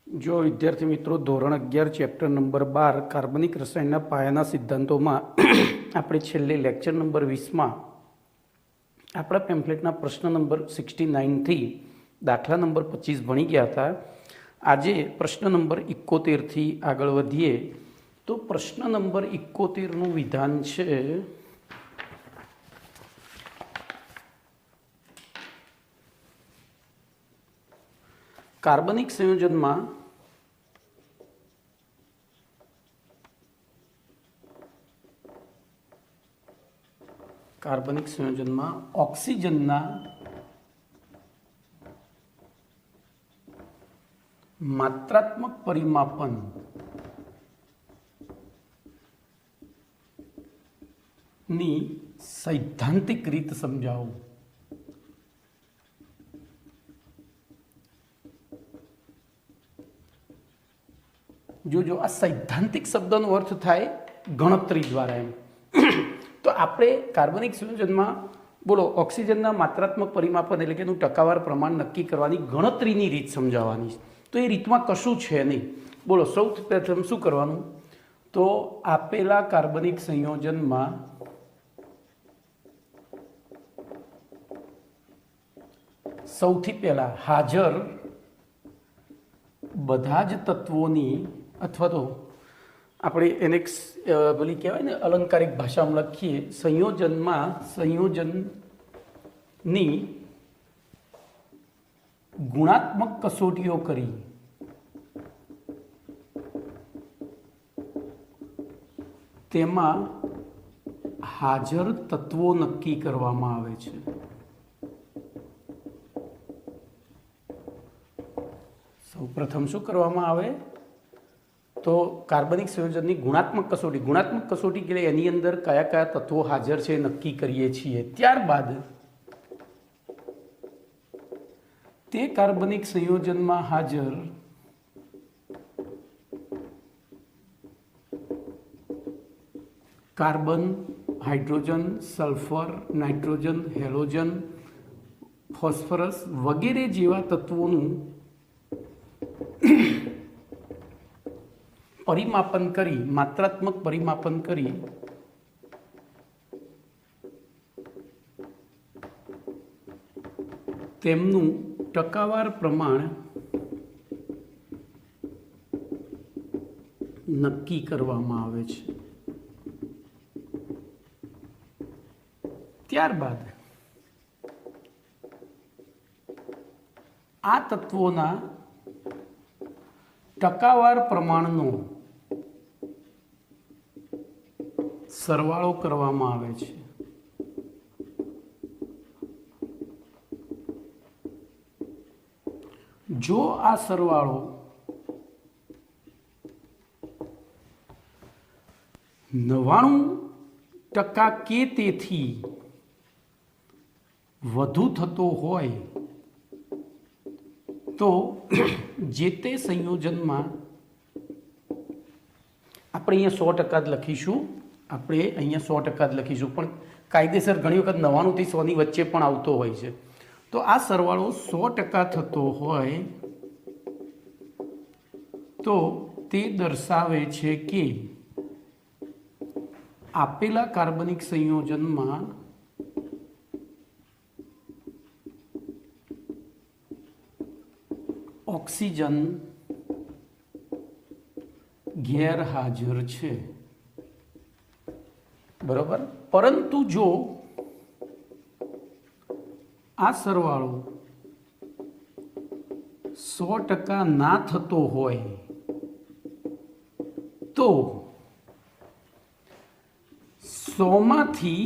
જો વિદ્યાર્થી મિત્રો ધોરણ 11 ચેપ્ટર નંબર 12 કાર્બનિક રસાયણના પાયાના સિદ્ધાંતોમાં આપણે છેલ્લે લેક્ચર નંબર 20માં આપણા પેમ્ફલેટના પ્રશ્ન નંબર 69થી દાખલા નંબર 25 ભણી ગયા હતા. આજે પ્રશ્ન નંબર 71થી આગળ વધીએ તો પ્રશ્ન નંબર 71નું વિધાન છે કાર્બનિક સંયોજનમાં ઓક્સિજનના માત્રાત્મક પરિમાપન ની સૈદ્ધાંતિક રીત સમજાવો. જો આ સૈદ્ધાંતિક શબ્દનો અર્થ થાય ગણતરી દ્વારા. એમ તો આપણે કાર્બનિક સંયોજનમાં બોલો ઓક્સિજનના માત્રાત્મક પરિમાપન એટલે કે એનું ટકાવાર પ્રમાણ નક્કી કરવાની ગણતરીની રીત સમજાવવાની. તો એ રીતમાં કશું છે નહીં. બોલો સૌથી પ્રથમ શું કરવાનું, તો આપેલા કાર્બનિક સંયોજનમાં સૌથી પહેલા હાજર બધા જ તત્વોની, અથવા તો આપણે એને પેલી કહેવાય ને અલંકારિક ભાષામાં લખીએ, સંયોજનની ગુણાત્મક કસોટીઓ કરી તેમાં હાજર તત્વો નક્કી કરવામાં આવે છે. સૌપ્રથમ શું કરવામાં આવે, તો કાર્બનિક સંયોજનની ગુણાત્મક કસોટી એટલે એની અંદર કયા કયા તત્વો હાજર છે નક્કી કરીએ છીએ. ત્યારબાદ તે કાર્બનિક સંયોજનમાં હાજર carbon, hydrogen, sulphur, nitrogen, halogen, phosphorus વગેરે જેવા તત્વોનું પરિમાપન કરી, માત્રાત્મક પરિમાપન કરી તેમનું ટકાવાર પ્રમાણ નક્કી કરવામાં આવે છે. ત્યારબાદ આ તત્વોના ટકાવાર પ્રમાણનો સરવાળો કરવામાં આવે છે. જો આ સરવાળો 99% કે તેથી વધુ થતો હોય તો જે તે સંયોજનમાં આપણે અહીંયા 100% જ લખીશું. પણ કાયદેસર ઘણી વખત 99 થી 100 ની વચ્ચે પણ આવતો હોય છે. તો આ સરવાળો 100% થતો હોય તો તે દર્શાવે છે કે આપેલા કાર્બનિક સંયોજનમાં ઓક્સિજન ગેરહાજર છે. બરોબર. પરંતુ જો આ સરવાળો 100% ના થતો હોય તો 100 માંથી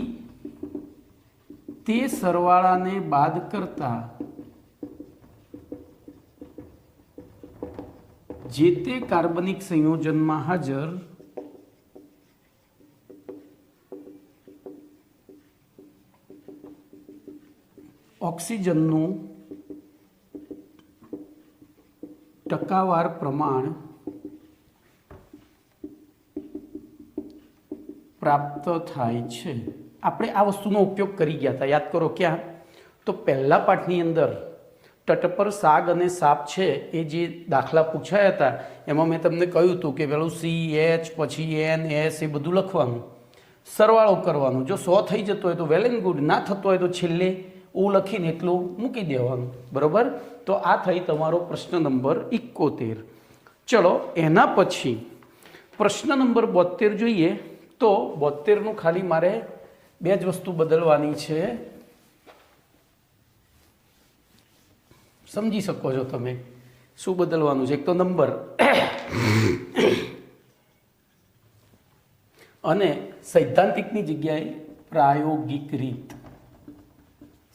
તે સરવાળાને બાદ કરતા જે તે કાર્બનિક સંયોજનમાં હાજર ઓક્સિજનનું ટકાવાર પ્રમાણ પ્રાપ્ત થાય છે. આપણે આ વસ્તુનો ઉપયોગ કરી ગયા હતા, યાદ કરો ક્યાં? તો પહેલા પાઠની અંદર તટ પર સાગ અને સાપ છે એ જે દાખલા પૂછાયા હતા એમાં મેં તમને કહ્યું હતું કે પેલું CH પછી NS એ બધું લખવાનું, સરવાળો કરવાનો. જો 100 થઈ જતો હોય તો વેલ એન્ડ ગુડ, ના થતો હોય તો છેલ્લે હું લખીને એટલું મૂકી દેવાનું. બરાબર? તો આ થઈ તમારો પ્રશ્ન નંબર 71. ચલો એના પછી પ્રશ્ન નંબર 72 જોઈએ. તો 72નું ખાલી મારે 2 જ વસ્તુ બદલવાની છે. સમજી શકો છો તમે શું બદલવાનું છે? એક તો નંબર અને સૈદ્ધાંતિકની જગ્યાએ પ્રાયોગિક રીત.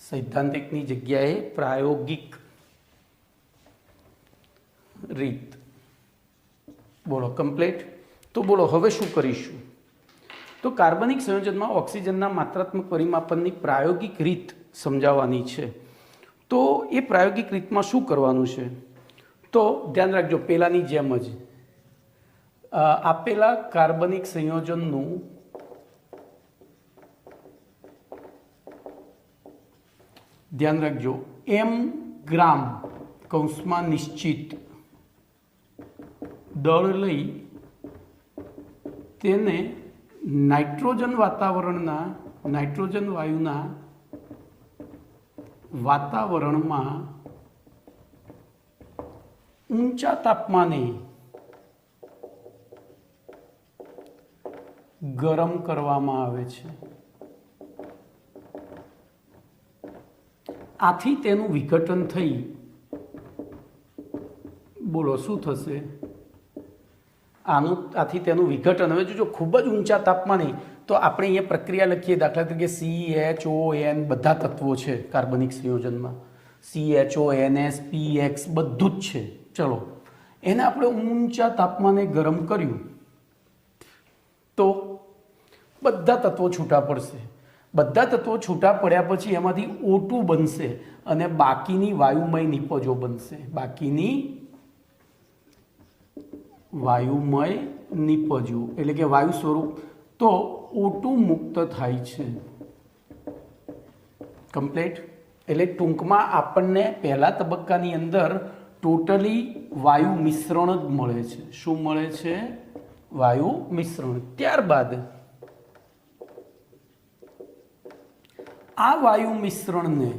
સૈદ્ધાંતિકની જગ્યાએ પ્રાયોગિક રીત. બોલો કમ્પ્લીટ. તો બોલો હવે શું કરીશું? તો કાર્બનિક સંયોજનમાં ઓક્સિજનના માત્રાત્મક પરિમાપનની પ્રાયોગિક રીત સમજાવવાની છે. તો એ પ્રાયોગિક રીતમાં શું કરવાનું છે? તો ધ્યાન રાખજો, પહેલાંની જેમ જ આપેલા કાર્બનિક સંયોજનનું ધ્યાન રાખજો, m ગ્રામ કૌંસમાં નિશ્ચિત દળ લઈ તેને નાઇટ્રોજન વાયુના વાતાવરણમાં ઊંચા તાપમાને ગરમ કરવામાં આવે છે. આથી તેનું વિઘટન થઈ, બોલો શું થશે? આથી તેનું વિઘટન. હવે જો ખૂબ જ ઊંચા તાપમાને, તો આપણે અહીંયા પ્રક્રિયા લખીએ, દાખલા તરીકે CHON બધા તત્વો છે કાર્બનિક સંયોજનમાં, CHO NS PX બધું જ છે. ચલો એને આપણે ઊંચા તાપમાને ગરમ કર્યું તો બધા તત્વો છૂટા પડશે. બધા તત્વો છૂટા પડ્યા પછી એમાંથી O2 બનશે અને બાકીની વાયુમય નિપજો બનશે. બાકીની વાયુમય નિપજો એટલે કે વાયુ સ્વરૂપ. તો O2 મુક્ત થાય છે. કમ્પ્લીટ. એટલે ટૂંકમાં આપણને પહેલા તબક્કાની અંદર ટોટલી વાયુ મિશ્રણ જ મળે છે. શું મળે છે? વાયુ મિશ્રણ. ત્યારબાદ આ વાયુ મિશ્રણને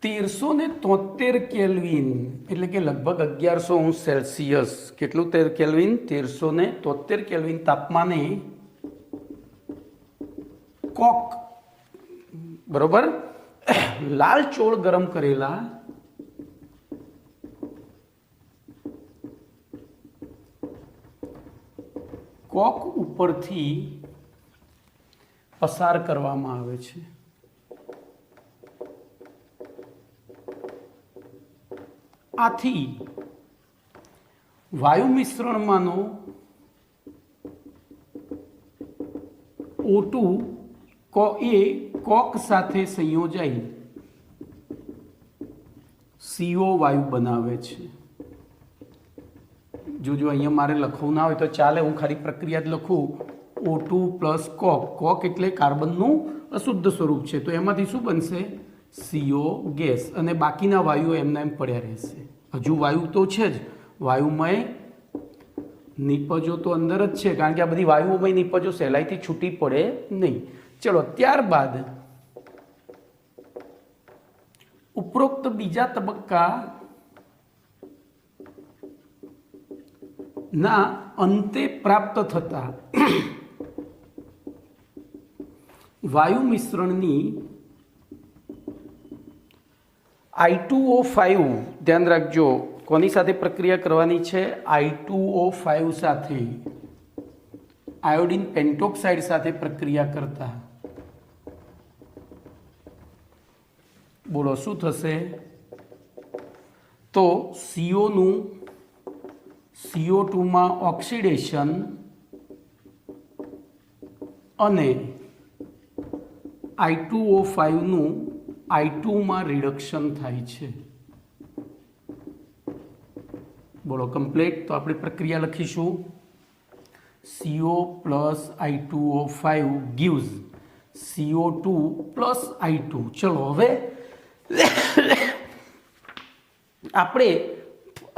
1373 કેલ્વિન એટલે કે લગભગ 1100 સેલ્સિયસ, કેટલું કેલ્વિન? 1373 કેલ્વિન તાપમાને કોક, બરોબર, લાલ ચોળ ગરમ કરેલા કોક ઉપરથી પસાર કરવામાં આવે છે. આથી વાયુ મિશ્રણમાંનો O2 એ કોક સાથે સંયોજાઈ CO વાયુ બનાવે છે. જો અહીંયા મારે લખવું ના હોય તો ચાલે, હું ખાલી પ્રક્રિયા જ લખું. O2 પ્લસ કોક. કોક એટલે કાર્બનનું અશુદ્ધ સ્વરૂપ છે, તો એમાંથી શું બનશે? CO gas. અને બાકીના વાયુઓ એમના એમ પડ્યા રહેશે. હજુ વાયુ તો છે જ, વાયુમય નિપજો તો અંદર જ છે, કારણ કે આ બધી વાયુમય નિપજો સહેલાઈથી છૂટી પડે નહીં. ચલો ત્યારબાદ ઉપરોક્ત બીજા તબક્કા ના અંતે પ્રાપ્ત થતા વાયુ મિશ્રણની I2O5, ધ્યાન રાખજો, કોની સાથે પ્રક્રિયા કરવાની છે? I2O5 સાથે, આયોડિન પેન્ટોક્સાઇડ સાથે પ્રક્રિયા કરતા. બોલો શું થશે? તો CO નું CO2 માં ઓક્સિડેશન અને I2O5 નું I2 માં રિડક્શન થાય છે. બોલો કમ્પ્લીટ. તો આપણે પ્રક્રિયા લખીશું. CO plus I2O5 gives CO2 plus I2. ચલો હવે આપણે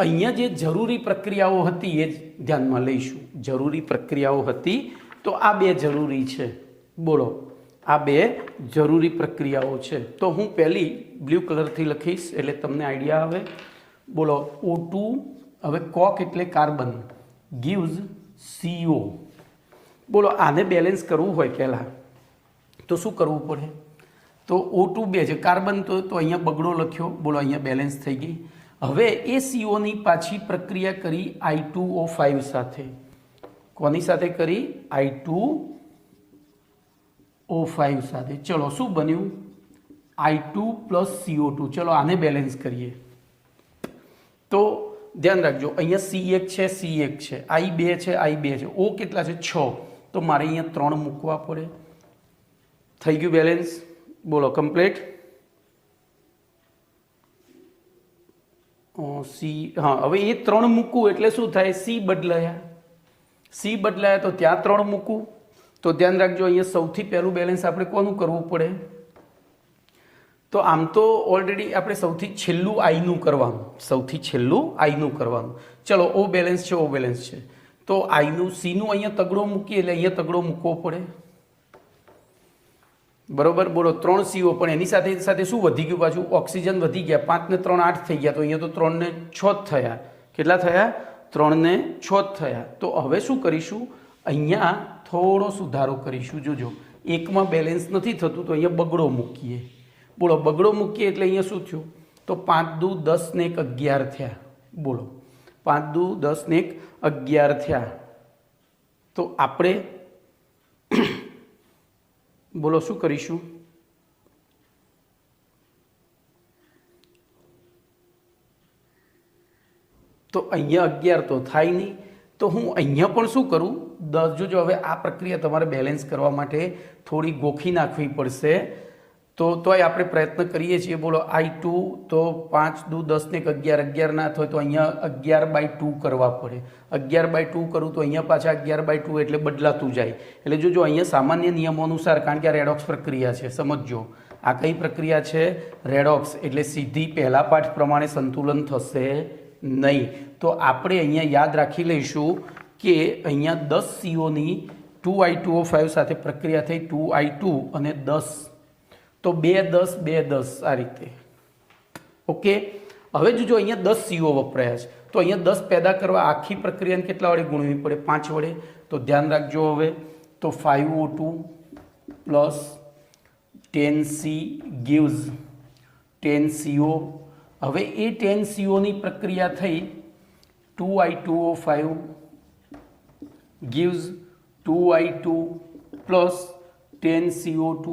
અહીંયા જે જરૂરી પ્રક્રિયાઓ હતી એ જ ધ્યાનમાં લઈશું. જરૂરી પ્રક્રિયાઓ હતી તો આ બે જરૂરી છે. બોલો, આ બે જરૂરી પ્રક્રિયાઓ છે. તો હું પહેલી બ્લુ કલરથી લખીશ એટલે તમને આઈડિયા આવે. બોલો, O2, હવે કોક એટલે કાર્બન, gives CO. બોલો, આને બેલેન્સ કરવું હોય પહેલાં તો શું કરવું પડે? તો O2 2 છે, કાર્બન તો અહીંયા બગડો લખ્યો. બોલો, અહીંયા બેલેન્સ થઈ ગઈ. હવે એ COની પાછી પ્રક્રિયા કરી I2O5 સાથે. કોની સાથે કરી? I2O5 સાથે. ચલો, શું બન્યું? I2 plus CO2. ચલો, આને બેલેન્સ કરીએ. તો ધ્યાન રાખજો, અહીંયા C1 છે, C1 છે, I2 છે, I2 છે, O કેટલા છે? 6. તો મારે અહીંયા 3 મૂકવા પડે. થઈ ગયું બેલેન્સ. બોલો, કમ્પ્લીટ. સી, હા, હવે એ 3 મૂકવું એટલે શું થાય? સી બદલાયા તો ત્યાં 3 મૂકવું. તો ધ્યાન રાખજો, અહીંયા સૌથી પહેલું બેલેન્સ આપણે કોનું કરવું પડે? તો આમ તો ઓલરેડી આપણે સૌથી છેલ્લું આઈનું કરવાનું. ચલો, ઓ બેલેન્સ છે. તો આઈનું, સીનું અહીંયા તગડો મૂકીએ એટલે અહીંયા તગડો મૂકવો પડે. બરોબર. બોલો, 3 CO, પણ એની સાથે સાથે શું વધી ગયું પાછું? ઓક્સિજન વધી ગયા. 5 ને 3 8 થઈ ગયા. તો અહીંયા તો 3 ને 6 જ થયા. કેટલા થયા? 3 ને 6 જ થયા. તો હવે શું કરીશું? અહીંયા થોડો સુધારો કરીશું. જોજો, એકમાં બેલેન્સ નથી થતું તો અહીંયા બગડો મૂકીએ. બોલો, બગડો મૂકીએ એટલે અહીંયા શું થયું? તો 5 દુ 10 ને 1 11 થયા. બોલો, 5 દુ 10 ને 1 11 થયા. તો આપણે બોલો શું કરીશું? તો અહીંયા 11 તો થાય નહીં. તો હું અહીંયા પણ શું કરું? 10. જોજો, હવે આ પ્રક્રિયા તમારે બેલેન્સ કરવા માટે થોડી ગોખી નાખવી પડશે. તોય આપણે પ્રયત્ન કરીએ છીએ. બોલો, I2 તો 5 દુ 10 ને 11 ના થાય તો અહીંયા 11/2 કરવા પડે. 11/2 કરું તો અહીંયા પાછા 11/2 એટલે બદલાતું જાય. એટલે જો અહીંયા સામાન્ય નિયમો અનુસાર, કારણ કે આ રેડોક્સ પ્રક્રિયા છે, સમજો આ કઈ પ્રક્રિયા છે? રેડોક્સ. એટલે સીધી પહેલા પાઠ પ્રમાણે સંતુલન થશે નહીં. તો આપણે અહીંયા યાદ રાખી લઈશું કે અહીંયા 10 COની 2I2O5 સાથે પ્રક્રિયા થઈ, 2I2 અને 10. તો 2 10 2 10 આ રીતે. ઓકે. હવે જો અહીંયા 10 CO વપરાયા છે તો અહીંયા 10 પેદા કરવા આખી પ્રક્રિયાને કેટલા વડે ગુણવી પડે? 5 વડે. તો ધ્યાન રાખજો. હવે તો 5O2 plus 10C gives 10CO. હવે એ 10 COની પ્રક્રિયા થઈ 2I2O5 gives 2I2 plus 10CO2.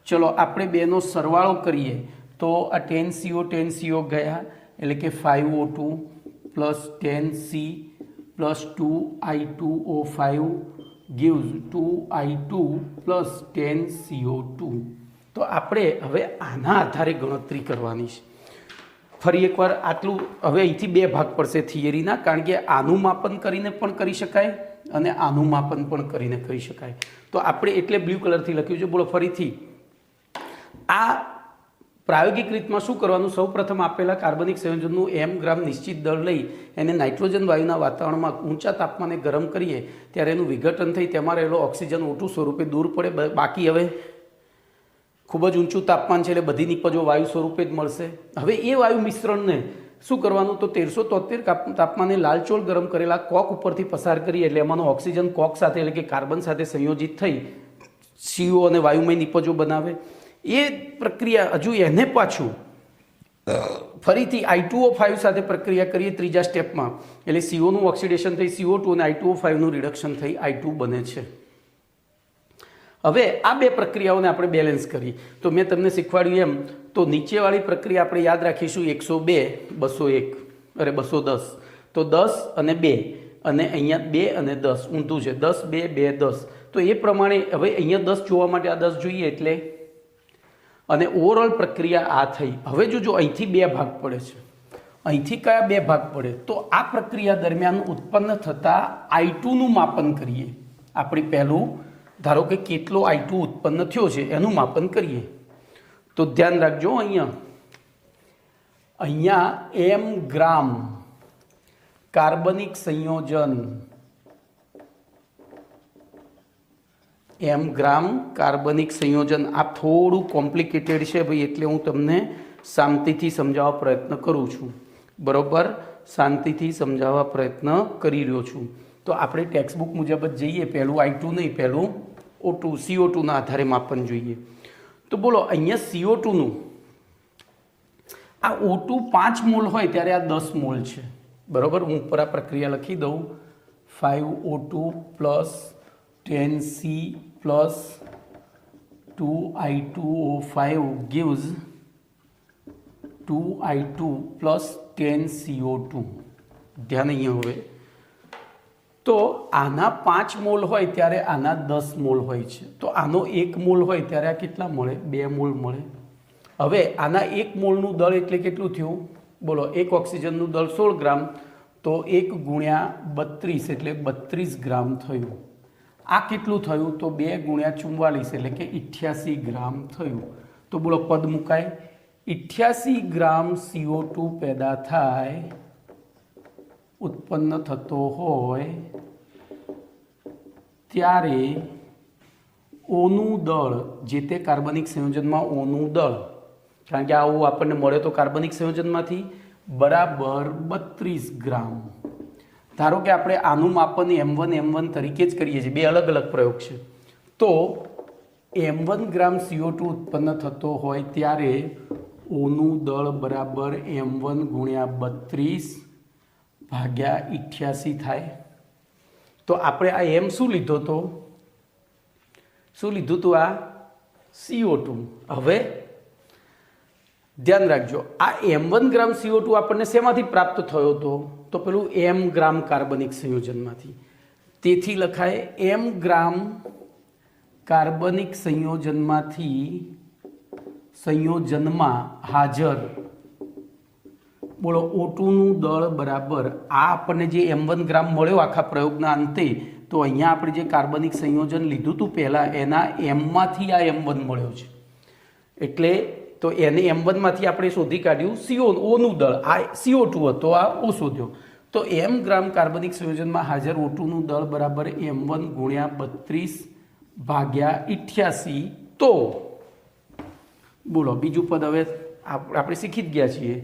ચલો, આપણે બેનો સરવાળો કરીએ તો આ 10CO ગયા એટલે કે 5O2 plus 10C plus 2I2O5 gives 2I2 plus 10CO2. તો આપણે હવે આના આધારે ગણતરી કરવાની છે. ફરી એકવાર આટલું. હવે અહીંથી 2 ભાગ પડશે થિયરીના, કારણ કે આનું માપન કરીને પણ કરી શકાય અને આનું માપન પણ કરીને કરી શકાય. તો આપણે એટલે બ્લુ કલરથી લખ્યું છે. બોલો ફરીથી. આ પ્રાયોગિક રીતમાં શું કરવાનું? સૌપ્રથમ આપેલા કાર્બનિક સંયોજનનું m ગ્રામ નિશ્ચિત દળ લઈ એને નાઇટ્રોજન વાયુના વાતાવરણમાં ઊંચા તાપમાને ગરમ કરીએ ત્યારે એનું વિઘટન થઈ તેમાં રહેલો ઓક્સિજન O2 સ્વરૂપે દૂર પડે. બાકી હવે ખૂબ જ ઊંચું તાપમાન છે એટલે બધી નિપજો વાયુ સ્વરૂપે જ મળશે. હવે એ વાયુ મિશ્રણને શું કરવાનું? તો 1373 તાપમાને લાલચોળ ગરમ કરેલા કોક ઉપરથી પસાર કરીએ એટલે એમાંનો ઓક્સિજન કોક સાથે એટલે કે કાર્બન સાથે સંયોજિત થઈ CO અને વાયુમય નિપજો બનાવે. એ પ્રક્રિયા હજુ એને પાછું ફરીથી I2O5 સાથે પ્રક્રિયા કરીએ ત્રીજા સ્ટેપમાં એટલે COનું ઓક્સિડેશન થઈ CO2 અને I2O5નું રિડક્શન થઈ I2 બને છે. હવે આ બે પ્રક્રિયાઓને આપણે બેલેન્સ કરીએ તો મેં તમને શીખવાડ્યું એમ તો નીચેવાળી પ્રક્રિયા આપણે યાદ રાખીશું 102 201 અરે 210. તો 10 અને 2 અને અહીંયા 2 અને 10 ઊંધું છે. 10 2 2 10. તો એ પ્રમાણે હવે અહીંયા 10 જોવા માટે આ 10 જોઈએ એટલે અને ઓવરઓલ પ્રક્રિયા આ થઈ. હવે જો અહીંથી 2 ભાગ પડે છે. અહીંથી કયા 2 ભાગ પડે? તો આ પ્રક્રિયા દરમિયાન ઉત્પન્ન થતા I2નું માપન કરીએ. આપણે પહેલું ધારો કે કેટલો I2 ઉત્પન્ન થયો છે એનું માપન કરીએ. તો ધ્યાન રાખજો, અહીંયા અહીંયા m ગ્રામ કાર્બનિક સંયોજન m ગ્રામ કાર્બનિક સંયોજન આ થોડું કોમ્પ્લિકેટેડ છે ભાઈ, એટલે હું તમને શાંતિથી સમજાવવા પ્રયત્ન કરું છું, બરોબર? શાંતિથી સમજાવવા પ્રયત્ન કરી રહ્યો છું. તો આપણે ટેક્સ્ટબુક મુજબ જ જઈએ. પહેલું I2 નહીં, પહેલું O2 CO2ના આધારે માપન જોઈએ. તો બોલો અહીંયા CO2નું આ O2 5 મોલ હોય ત્યારે આ 10 મોલ છે, બરોબર? હું ઉપર આ પ્રક્રિયા લખી દઉં. 5O2 plus 10C plus 2I2O5 gives 2I2 plus 10CO2. ધ્યાન અહીંયા હવે તો આના 5 મોલ હોય ત્યારે આના 10 મોલ હોય છે. તો આનો 1 મોલ હોય ત્યારે આ કેટલા મળે? 2 મોલ મળે. હવે આના 1 મોલનું દળ એટલે કેટલું થયું? બોલો, 1 ઓક્સિજનનું દળ 16 ગ્રામ, તો 1 ગુણ્યા 32 એટલે 32 ગ્રામ થયું. આ કેટલું થયું? તો 2 ગુણ્યા 44 એટલે કે 88 ગ્રામ થયું. તો બોલો પદ મુકાય. 88 ગ્રામ CO2 પેદા થાય, ઉત્પન્ન થતો હોય ત્યારે ઓનું દળ, જે તે કાર્બનિક સંયોજનમાં ઓનું દળ, કારણ કે આવું આપણને મળે તો કાર્બનિક સંયોજનમાંથી, બરાબર 32 ગ્રામ. ધારો કે આપણે આનું માપન M1 તરીકે જ કરીએ છીએ, બે અલગ અલગ પ્રયોગ છે. તો M1 ગ્રામ CO2 ઉત્પન્ન થતો હોય ત્યારે ઓનું દળ બરાબર M1 ગુણ્યા 32 ભાગ્યા 88 થાય. તો આપણે આ M શું લીધો તો? શું લીધું હતું? આ CO2. હવે ધ્યાન રાખજો, આ M1 ગ્રામ CO2 આપણને શેમાંથી પ્રાપ્ત થયો હતો? તો પેલું M ગ્રામ કાર્બનિક સંયોજનમાંથી. તેથી લખાય M ગ્રામ કાર્બનિક સંયોજનમાંથી, સંયોજનમાં હાજર, બોલો O2નું દળ બરાબર આ આપણને જે M1 ગ્રામ મળ્યો આખા પ્રયોગના અંતે, તો અહીંયા આપણે જે કાર્બનિક સંયોજન લીધું હતું પહેલાં એના M માંથી આ M1 મળ્યો છે. એટલે તો એને M1માંથી આપણે શોધી કાઢ્યું Oનું દળ. આ CO2 હતો, આ O શોધ્યો. તો M ગ્રામ કાર્બનિક સંયોજનમાં હાજર O2નું દળ બરાબર M1 ગુણ્યા 32 ભાગ્યા 88. તો બોલો બીજું પદ હવે આપણે શીખી જ ગયા છીએ.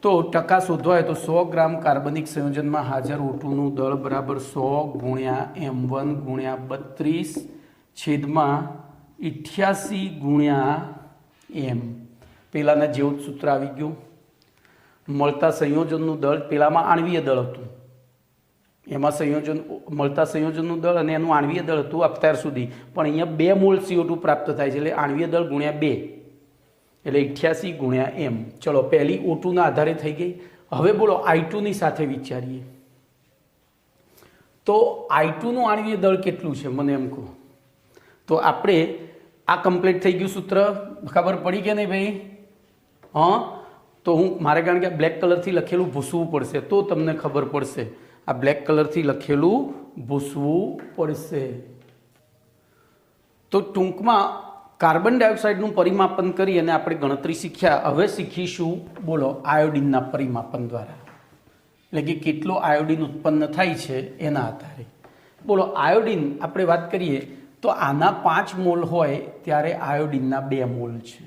તો ટકા શોધવા હોય તો 100 ગ્રામ કાર્બનિક સંયોજનમાં હાજર O2નું દળ બરાબર 100 ગુણ્યા M1 ગુણ્યા 32 છેદમાં 88 ગુણ્યા M. પેલાના જેવું જ સૂત્ર આવી ગયું. મળતા સંયોજનનું દળ, પેલામાં આણવીય દળ હતું, એમાં મળતા સંયોજનનું દળ અને એનું આણવીય દળ હતું અત્યાર સુધી, પણ અહીંયા 2 મોલ CO2 પ્રાપ્ત થાય છે, એટલે આણવીય દળ ગુણ્યા 2 એટલે 88 ગુણ્યા M. ચલો પહેલી O2ના આધારે થઈ ગઈ. હવે બોલો I2ની સાથે વિચારીએ. તો I2નું આણવીય દળ કેટલું છે મને એમ કહો. તો આપણે આ કમ્પ્લીટ થઈ ગયું સૂત્ર, ખબર પડી કે નહીં ભાઈ? હા, તો મારે કારણ કે બ્લેક કલરથી લખેલું ભૂસવું પડશે તો તમને ખબર પડશે. આ બ્લેક કલરથી લખેલું ભૂસવું પડશે. તો ટૂંકમાં કાર્બન ડાયોક્સાઇડનું પરિમાપન કરી અને આપણે ગણતરી શીખ્યા. હવે શીખીશું બોલો આયોડિનના પરિમાપન દ્વારા, એટલે કે કેટલો આયોડિન ઉત્પન્ન થાય છે એના આધારે. બોલો આયોડિન આપણે વાત કરીએ તો આના 5 મોલ હોય ત્યારે આયોડિનના 2 મોલ છે.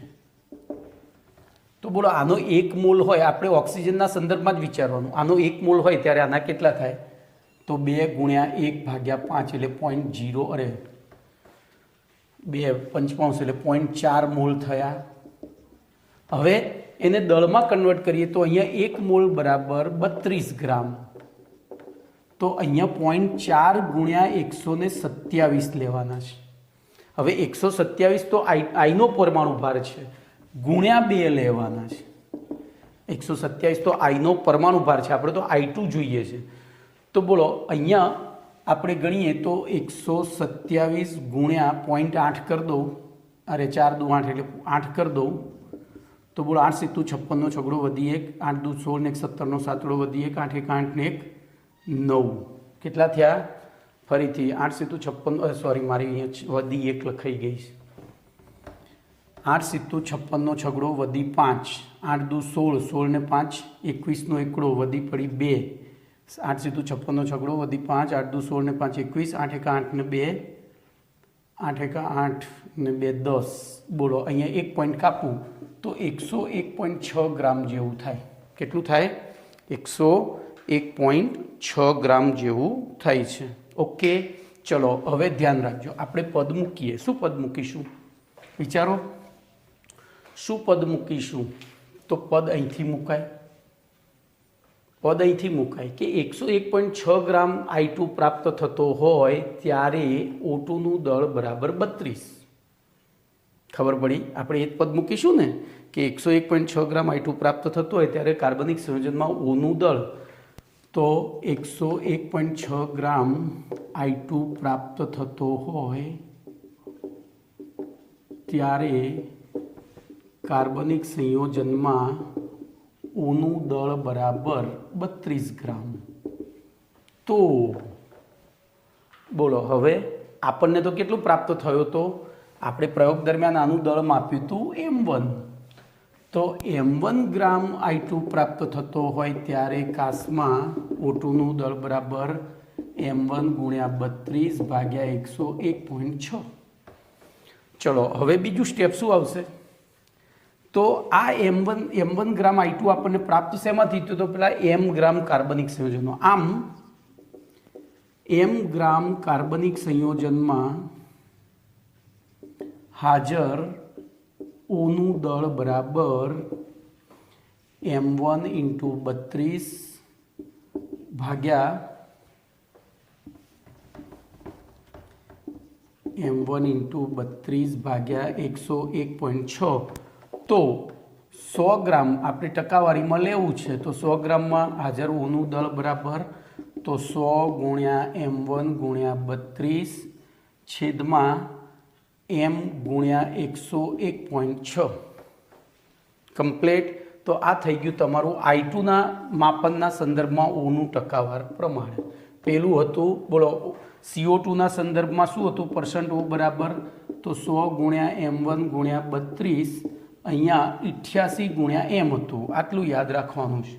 તો બોલો આનો 1 મોલ હોય, આપણે ઓક્સિજનના સંદર્ભમાં જ વિચારવાનું. આનો 1 મોલ હોય ત્યારે આના કેટલા થાય? તો 2 ગુણ્યા 1 ભાગ્યા 5 એટલે 0.0, અરે 2 પંચમાંશ એટલે 0.4 મોલ થયા. હવે એને દળમાં કન્વર્ટ કરીએ તો અહીંયા 1 મોલ બરાબર 32 ગ્રામ. તો અહીંયા 0.4 ગુણ્યા 127 લેવાના છે. હવે 127 તો આઈનો પરમાણુ ભાર છે, ગુણ્યા 2 લેવાના છે. 127 તો આઈનો પરમાણુ ભાર છે, આપણે તો I2 જોઈએ છે. તો બોલો અહીંયા આપણે ગણીએ તો 127 ગુણ્યા 0.8 કરી દઉં, અરે 4 દુ 8 એટલે 8 કરી દઉં. તો બોલો 8 સીતું 56 નો છગડો વધી 1, 8 દુ 16 ને 17 નો સાતડો વધી 1, 8 1 8 ને 1 9. કેટલા થયા? ફરીથી 8 સીતું 56, સોરી મારી અહીંયા વધી 1 લખાઈ ગઈ છે. 8 સીતું 56 નો છગડો વધી 5, 8 દુ 16, 16 ને 5 21નો એકડો, વધી પડી 2, 8 સીધું 56નો છગડો, વધી 5, 8 દુ 16 ને 5 21, 8 એકા 8 ને 2, 8 એકા 8 ને 2 10. બોલો અહીંયા 1 પોઈન્ટ કાપું તો 101.6 ગ્રામ જેવું થાય. કેટલું થાય? 101.6 ગ્રામ જેવું થાય છે. ઓકે, ચલો હવે ધ્યાન રાખજો, આપણે પદ મૂકીએ. શું પદ મૂકીશું? વિચારો, શું પદ મૂકીશું? તો પદ અહીંથી મુકાય, પદ અહીંથી મુકાય કે 101.6 ગ્રામ I2 પ્રાપ્ત થતો હોય ત્યારે O2નું દળ બરાબર 32. ખબર પડી? આપણે એ જ પદ મૂકીશું ને કે 101.6 ગ્રામ I2 પ્રાપ્ત થતો હોય ત્યારે કાર્બનિક સંયોજનમાં Oનું દળ, તો 101.6 ગ્રામ I2 પ્રાપ્ત થતો હોય ત્યારે કાર્બનિક સંયોજનમાં Oનું દળ બરાબર 32 ગ્રામ. તો બોલો હવે આપણને તો કેટલું પ્રાપ્ત થયો? તો આપણે પ્રયોગ દરમિયાન આનું દળ માપ્યું હતું M1. તો M1 ગ્રામ I2 પ્રાપ્ત થતો હોય ત્યારે કાસમાં O2નું દળ બરાબર M1 ગુણ્યા 32 ભાગ્યા 101.6. ચલો હવે બીજું સ્ટેપ શું આવશે? તો આ M1 ગ્રામ I2 આપણને પ્રાપ્ત શેમાંથી થયું? તો પેલા M ગ્રામ કાર્બનિક સંયોજનો. આમ M ગ્રામ કાર્બનિક સંયોજનમાં હાજર Oનું દળ બરાબર M1 × 32 ભાગ્યા M1 × 32 ભાગ્યા 101.6. તો 100 ગ્રામ આપણે ટકાવારીમાં લેવું છે, તો 100 ગ્રામમાં હાજર Oનું દળ બરાબર, તો 100 ગુણ્યા M1 ગુણ્યા 32 છેદમાં M ગુણ્યા 101.6 કમ્પ્લીટ. તો આ થઈ ગયું તમારું I2ના માપનના સંદર્ભમાં Oનું ટકાવાર પ્રમાણે. પેલું હતું, બોલો CO2ના સંદર્ભમાં શું હતું? % O બરાબર, તો 100 ગુણ્યા M1 ગુણ્યા 32, અહીંયા 88 ગુણ્યા M હતું. આટલું યાદ રાખવાનું છે.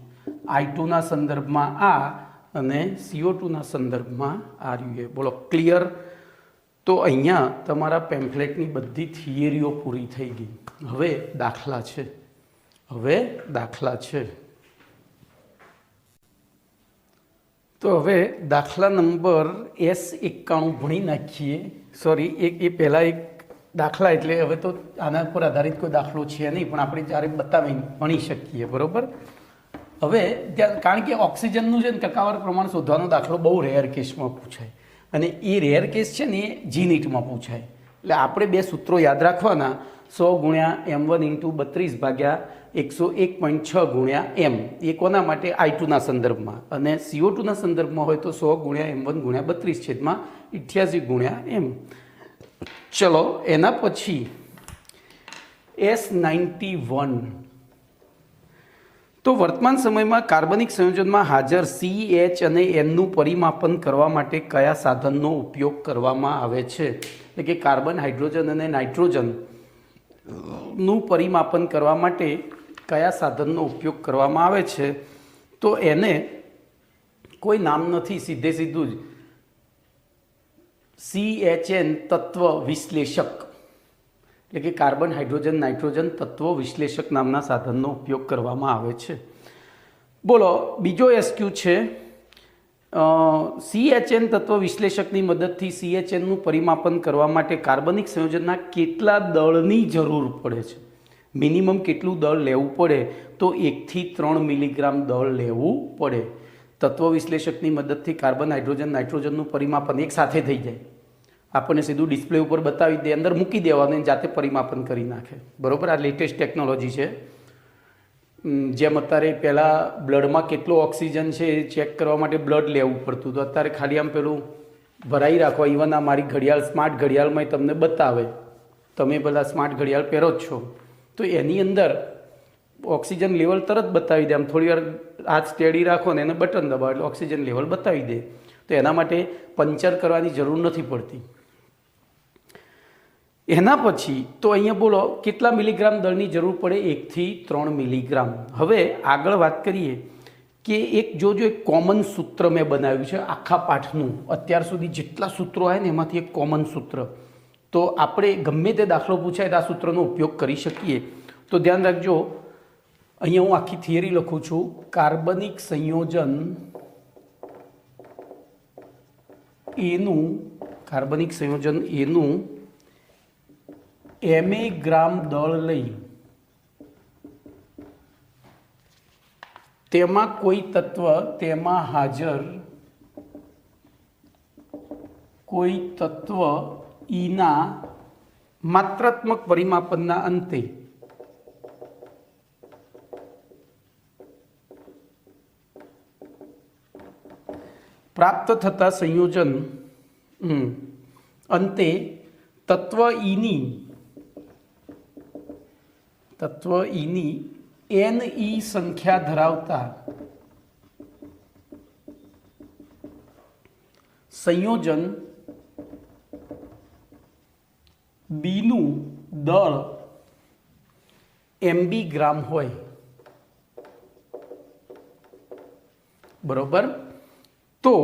I2ના સંદર્ભમાં આ અને CO2ના સંદર્ભમાં આ રહ્યું. બોલો ક્લિયર? તો અહીંયા તમારા પેમ્ફલેટની બધી થિયરીઓ પૂરી થઈ ગઈ. હવે દાખલા છે. તો હવે દાખલા નંબર S91 ભણી નાખીએ. સોરી, એ પહેલાં એક દાખલા, એટલે હવે તો આના પર આધારિત કોઈ દાખલો છે નહીં, પણ આપણે જ્યારે બતાવીને ભણી શકીએ. બરાબર? હવે ત્યાં કારણ કે ઓક્સિજનનું છે ને ટકાવાર પ્રમાણ શોધવાનો દાખલો બહુ રેર કેસમાં પૂછાય, અને એ રેર કેસ છે ને એ G-NEETમાં પૂછાય. એટલે આપણે બે સૂત્રો યાદ રાખવાના: 100 ગુણ્યા M1 × 32 ભાગ્યા 101.6 ગુણ્યા M. એ કોના માટે? I2ના સંદર્ભમાં. અને CO2ના સંદર્ભમાં હોય તો 100 ગુણ્યા M1 ગુણ્યા 32 છેદમાં 88 ગુણ્યા M. ચલો એના પછી S91. તો વર્તમાન સમયમાં કાર્બનિક સંયોજનમાં હાજર C, H અને Nનું પરિમાપન કરવા માટે કયા સાધનનો ઉપયોગ કરવામાં આવે છે? એટલે કે કાર્બન, હાઇડ્રોજન અને નાઇટ્રોજનનું પરિમાપન કરવા માટે કયા સાધનનો ઉપયોગ કરવામાં આવે છે? તો એને કોઈ નામ નથી, સીધું જ CHN તત્વ વિશ્લેષક, એટલે કે કાર્બન, હાઇડ્રોજન, નાઇટ્રોજન તત્વ વિશ્લેષક નામના સાધનનો ઉપયોગ કરવામાં આવે છે. બોલો બીજો SQ છે, CHN તત્વ વિશ્લેષકની મદદથી CHNનું પરિમાપન કરવા માટે કાર્બનિક સંયોજનના કેટલા દળની જરૂર પડે છે? મિનિમમ કેટલું દળ લેવું પડે? તો 1 થી 3 મિલીગ્રામ દળ લેવું પડે. તત્વ વિશ્લેષકની મદદથી કાર્બન, હાઇડ્રોજન, નાઇટ્રોજનનું પરિમાપન એક સાથે થઈ જાય. આપણને સીધું ડિસ્પ્લે ઉપર બતાવી દે, અંદર મૂકી દેવાનું, જાતે પરિમાપન કરી નાખે. બરાબર? આ લેટેસ્ટ ટેકનોલોજી છે. જેમ અત્યારે પહેલાં બ્લડમાં કેટલો ઓક્સિજન છે એ ચેક કરવા માટે બ્લડ લેવું પડતું, તો અત્યારે ખાલી આમ પેલું ભરાઈ રાખો. ઇવન આ મારી ઘડિયાળ, સ્માર્ટ ઘડિયાળમાં તમને બતાવે, તમે પેલા સ્માર્ટ ઘડિયાળ પહેરો જ છો, તો એની અંદર ઓક્સિજન લેવલ તરત બતાવી દે. આમ થોડી વાર હાથ સ્ટેડી રાખો ને એને બટન દબાવો એટલે ઓક્સિજન લેવલ બતાવી દે. તો એના માટે પંચર કરવાની જરૂર નથી પડતી. એના પછી તો અહીંયા બોલો કેટલા મિલીગ્રામ દળની જરૂર પડે? 1 થી 3 મિલીગ્રામ. હવે આગળ વાત કરીએ કે એક એક કોમન સૂત્ર મેં બનાવ્યું છે આખા પાઠનું. અત્યાર સુધી જેટલા સૂત્રો આવે ને એમાંથી એક કોમન સૂત્ર, તો આપણે ગમે તે દાખલો પૂછાય તો આ સૂત્રનો ઉપયોગ કરી શકીએ. તો ધ્યાન રાખજો, અહીંયા હું આખી થિયરી લખું છું. કાર્બનિક સંયોજન એનું MA ગ્રામ દળ લઈ તેમાં કોઈ તત્વ તેમાં હાજર કોઈ તત્વ ઈના માત્રાત્મક પરિમાપનના અંતે પ્રાપ્ત થતા સંયોજન અંતે તત્વ ઈની NE સંખ્યા ધરાવતા સંયોજન બીનું દળ MB ગ્રામ હોય. બરોબર? તો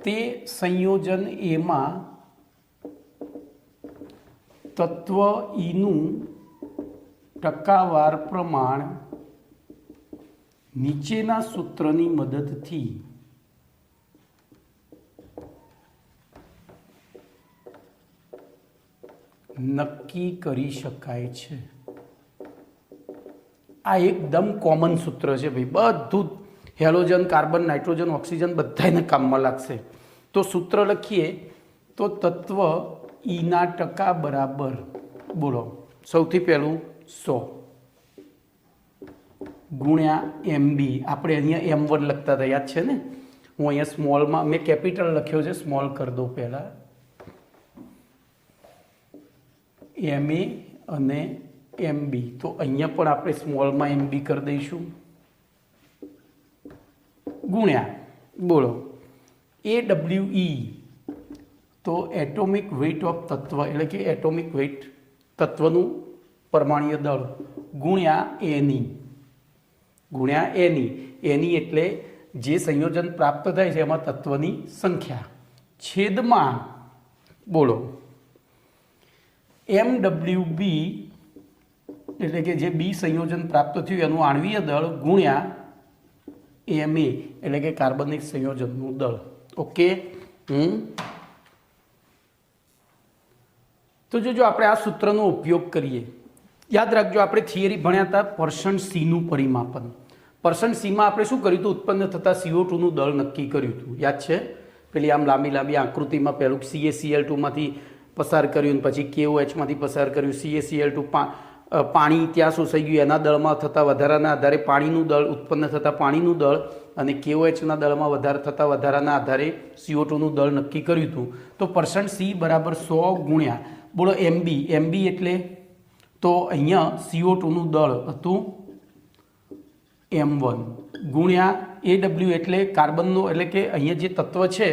તે સંયોજન એમાં તત્વ ઈનું ટકાવાર પ્રમાણ નીચેના સૂત્રની મદદથી નક્કી કરી શકાય છે. આ એકદમ કોમન સૂત્ર છે ભાઈ. બધું હેલોજન, કાર્બન, નાઇટ્રોજન, ઓક્સિજન બધાને કામમાં લાગશે. તો સૂત્ર લખીએ તો તત્વ ઈના ટકા બરાબર, બોલો, સૌથી પહેલું 100 ગુણ્યા MB. આપણે અહીંયા M1 લખતા હતા, યાદ છે ને? હું અહીંયા સ્મોલમાં મેં કેપિટલ લખ્યો છે, સ્મોલ કરી દઉં પહેલાં. MA અને MB, તો અહીંયા પણ આપણે સ્મોલમાં MB કરી દઈશું. ગુણ્યા, બોલો, AWE તો એટોમિક વેઇટ ઓફ તત્વ, એટલે કે એટોમિક વેઇટ તત્વનું પરમાણ્વીય દળ, ગુણ્યા NE એટલે જે સંયોજન પ્રાપ્ત થાય છે એમાં તત્વની સંખ્યા, છેદમાં, બોલો, MWB એટલે કે જે બી સંયોજન પ્રાપ્ત થયું એનું આણ્વીય દળ, ગુણ્યા MA એટલે કે કાર્બનિક સંયોજનનું દળ. ઓકે? તો જો આપણે આ સૂત્રનો ઉપયોગ કરીએ, યાદ રાખજો આપણે થિયરી ભણ્યા હતા %C પરિમાપન. %Cમાં આપણે શું કર્યું હતું? ઉત્પન્ન થતા CO2નું દળ નક્કી કર્યું હતું, યાદ છે? પેલી આમ લાંબી આકૃતિમાં પહેલું CaCl2માંથી પસાર કર્યું, પછી KOHમાંથી પસાર કર્યું, CaCl2 પાણી ત્યાં શોષાઈ ગયું, એના દળમાં થતા વધારાના આધારે પાણીનું દળ, ઉત્પન્ન થતા પાણીનું દળ, અને KOHના દળમાં વધારે થતા વધારાના આધારે CO2નું દળ નક્કી કર્યું હતું. તો %C બરાબર 100 ગુણ્યા, બોલો, MB એટલે તો અહીંયા CO2નું દળ હતું M1 ગુણ્યા AW એટલે કાર્બનનો, એટલે કે અહીંયા જે તત્વ છે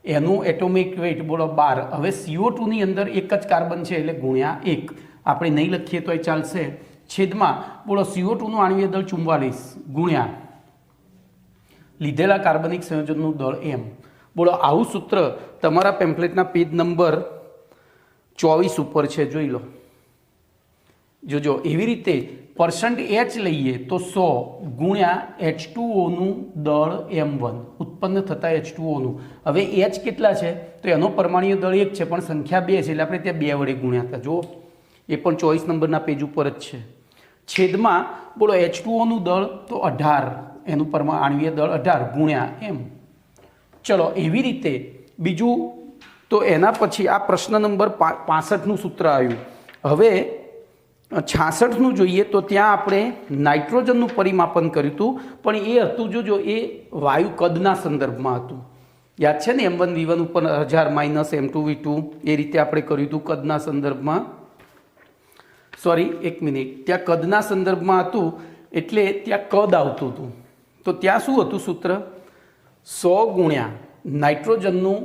એનું એટોમિક વેઇટ, બોલો, 12. હવે CO2ની અંદર એક જ કાર્બન છે એટલે ગુણ્યા 1. આપણે નહીં લખીએ તો એ ચાલશે. છેદમાં, બોલો, CO2નું આણ્વીય દળ 44 ગુણ્યા લીધેલા કાર્બનિક સંયોજનનું દળ M. બોલો, આવું સૂત્ર તમારા પેમ્પલેટના પેજ નંબર 24 ઉપર છે, જોઈ લો. જોજો, એવી રીતે %H લઈએ તો 100 ગુણ્યા H2Oનું દળ M1, ઉત્પન્ન થતા H2Oનું. હવે H કેટલા છે? તો એનો પરમાણ્વીય દળ 1 છે, પણ સંખ્યા 2 છે એટલે આપણે ત્યાં 2 વડે ગુણ્યા હતા. જો, એ પણ 24 નંબરના પેજ ઉપર જ છે. છેદમાં, બોલો, H2Oનું દળ તો 18, એનું આણ્વીય દળ 18 ગુણ્યા M. ચલો, એવી રીતે બીજું. તો એના પછી આ પ્રશ્ન નંબર 65નું સૂત્ર આવ્યું. હવે 66નું જોઈએ તો ત્યાં આપણે નાઇટ્રોજનનું પરિમાપન કર્યું હતું, પણ એ હતું જોજો એ વાયુ કદના સંદર્ભમાં હતું. યાદ છે ને? M1V1 ઉપર 1000 - M2V2 એ રીતે આપણે કર્યું હતું કદના સંદર્ભમાં. સોરી, એક મિનિટ, ત્યાં કદના સંદર્ભમાં હતું એટલે ત્યાં કદ આવતું હતું. તો ત્યાં શું હતું સૂત્ર? 100 ગુણ્યા નાઇટ્રોજનનું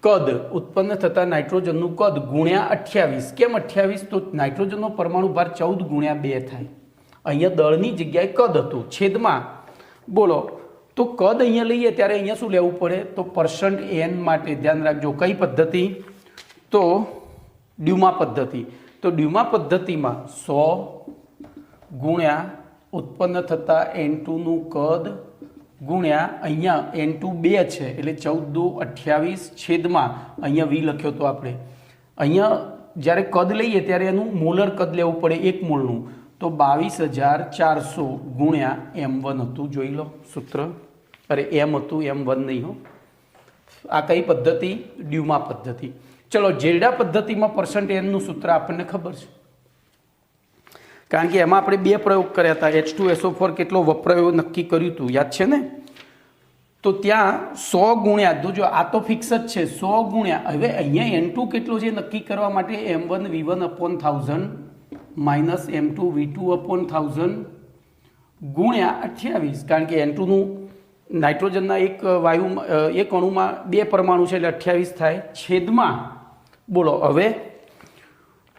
કદ ઉત્પન્ન થતા નાઇટ્રોજનનું કદ ગુણ્યા 28. કેમ 28? તો નાઇટ્રોજનનો પરમાણુ ભાર 14 ગુણ્યા 2 થાય. અહીંયા દળની જગ્યાએ કદ હતું છેદમાં. બોલો તો કદ અહીંયા લઈએ ત્યારે અહીંયા શું લેવું પડે? તો %n માટે ધ્યાન રાખજો. કઈ પદ્ધતિ? તો ડ્યુમા પદ્ધતિ. તો ડ્યુમા પદ્ધતિમાં 100 ગુણ્યા ઉત્પન્ન થતા N2 નું કદ ગુણ્યા અહીંયા N2 2 છે એટલે 14 દુ 28 છેદમાં અહીંયા V લખ્યો તો આપણે. અહીંયા જ્યારે કદ લઈએ ત્યારે એનું મોલર કદ લેવું પડે 1 મોલનું. તો 22400 ગુણ્યા M1 હતું. જોઈ લો સૂત્ર. અરે M હતું, M1 નહીં હો. આ કઈ પદ્ધતિ? ડ્યુમા પદ્ધતિ. ચલો જેરડા પદ્ધતિમાં %n નું સૂત્ર આપણને ખબર છે, કારણ કે એમાં આપણે 2 પ્રયોગ કર્યા હતા. H2SO4 કેટલો વપરાયો નક્કી કર્યું હતું, યાદ છે ને? તો ત્યાં 100 ગુણ્યા, જો આ તો ફિક્સ જ છે, 100 ગુણ્યા, હવે અહીંયા N2 કેટલો છે નક્કી કરવા માટે M1 V1 upon 1000 minus M2 V2 upon 1000 ગુણ્યા 28, કારણ કે N2 નું નાઇટ્રોજનના એક એક અણુમાં 2 પરમાણુ છે એટલે 28 થાય છેદમાં. બોલો હવે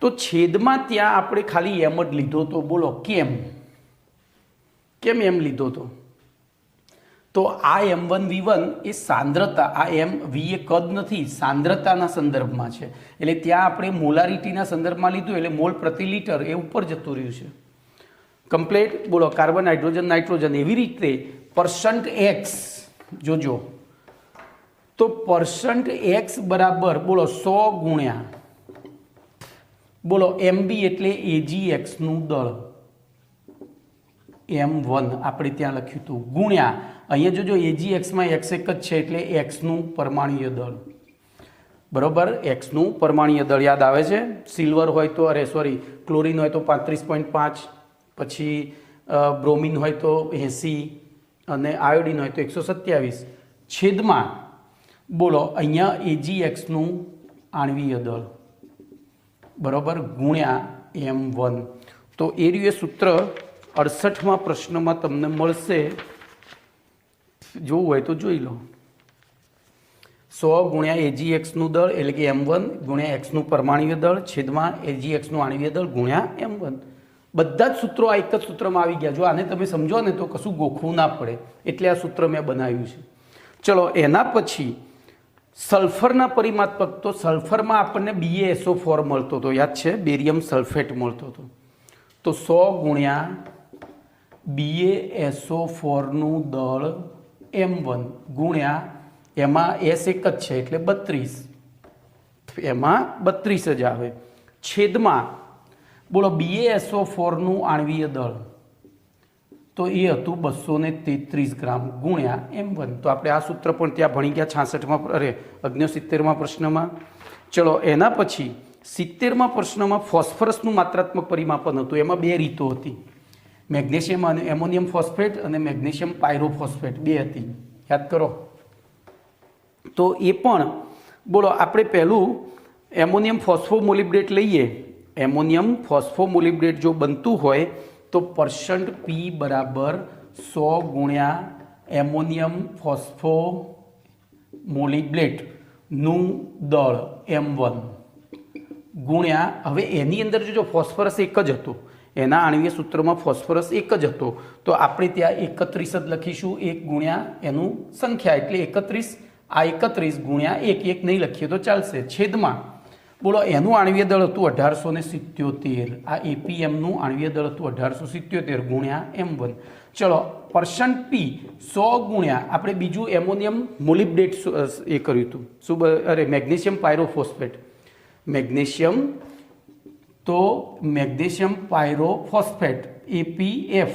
તો છેદમાં ત્યાં આપણે ખાલી એમ જ લીધો તો. બોલો કેમ એમ લીધો તો? તો આ M1 V1 એ સાંદ્રતા, આ V એ કદ નથી, સાંદ્રતાના સંદર્ભમાં છે. એટલે ત્યાં આપણે મોલારિટીના સંદર્ભમાં લીધું એટલે મોલ પ્રતિ લિટર એ ઉપર જતું રહ્યું છે. કમ્પ્લીટ. બોલો કાર્બન, હાઇડ્રોજન, નાઇટ્રોજન. એવી રીતે %x જોજો. તો %x બરાબર બોલો 100 ગુણ્યા, બોલો MB એટલે AgX નું દળ, M1 આપણે ત્યાં લખ્યું હતું, ગુણ્યા અહીંયા જોજો AgX માં x એક જ છે એટલે x નું પરમાણુય દળ. બરોબર, x નું પરમાણુય દળ યાદ આવે છે? સિલ્વર હોય તો, ક્લોરીન હોય તો 35.5, પછી બ્રોમિન હોય તો 80 અને આયોડિન હોય તો 127 છેદમાં. બોલો અહીંયા AgX નું આણ્વીય દળ બરોબર ગુણ્યા M1. તો એ રહ્યું સૂત્ર 68મા પ્રશ્નમાં તમને મળશે. જોવું હોય તો જોઈ લો. 100 ગુણ્યા AgX નું દળ એટલે કે M1 ગુણ્યા X નું પરમાણુય દળ છેદમાં AgX નું આણ્વીય દળ ગુણ્યા M1. બધા જ સૂત્રો આ એક જ સૂત્રમાં આવી ગયા. જો આને તમે સમજો ને તો કશું ગોખવું ના પડે, એટલે આ સૂત્ર મેં બનાવ્યું છે. ચલો એના પછી સલ્ફરના પરિમાત્મક. તો સલ્ફરમાં આપણને BaSO4 મળતો હતો, યાદ છે? બેરિયમ સલ્ફેટ મળતો હતો. તો 100 ગુણ્યા BaSO4 નું દળ M1 ગુણ્યા એમાં S એક જ છે એટલે 32, એમાં 32 જ આવે છેદમાં. બોલો BaSO4 નું આણ્વીય દળ તો એ હતું 233 ગ્રામ ગુણ્યા M1. તો આપણે આ સૂત્ર પણ ત્યાં ભણી ગયા 66માં 69મા પ્રશ્નમાં. ચલો એના પછી 70મા પ્રશ્નમાં ફોસ્ફરસનું માત્રાત્મક પરિમાપન હતું. એમાં 2 રીતો હતી, મેગ્નેશિયમ અને એમોનિયમ ફોસ્ફેટ અને મેગ્નેશિયમ પાયરોફોસ્ફેટ 2 હતી, યાદ કરો. તો એ પણ બોલો આપણે પહેલું એમોનિયમ ફોસ્ફોમોલિબ્ડેટ લઈએ. એમોનિયમ ફોસ્ફોમોલિબ્ડેટ જો બનતું હોય તો %P બરાબર 100 ગુણ્યા એમોનિયમ ફોસ્ફોમોલિબ્ડેટ નું દળ M1 ગુણ્યા, હવે એની અંદર જો ફોસ્ફરસ એક જ હતો, એના આણ્વીય સૂત્રમાં ફોસ્ફરસ એક જ હતો, તો આપણે ત્યાં 31 જ લખીશું. 1 ગુણ્યા એનું સંખ્યા એટલે 31. આ 31 ગુણ્યા 1 નહીં લખીએ તો ચાલશે છેદમાં. બોલો એનું આણ્વીય દળ હતું 1877. આ APMનું આણ્વીય દળ હતું 1877 ગુણ્યા M1. ચલો %P 100 ગુણ્યા આપણે બીજું એમોનિયમ મોલિબ્ડેટ એ કર્યું હતું. શું? Magnesium pyrophosphate. Magnesium pyrophosphate APF.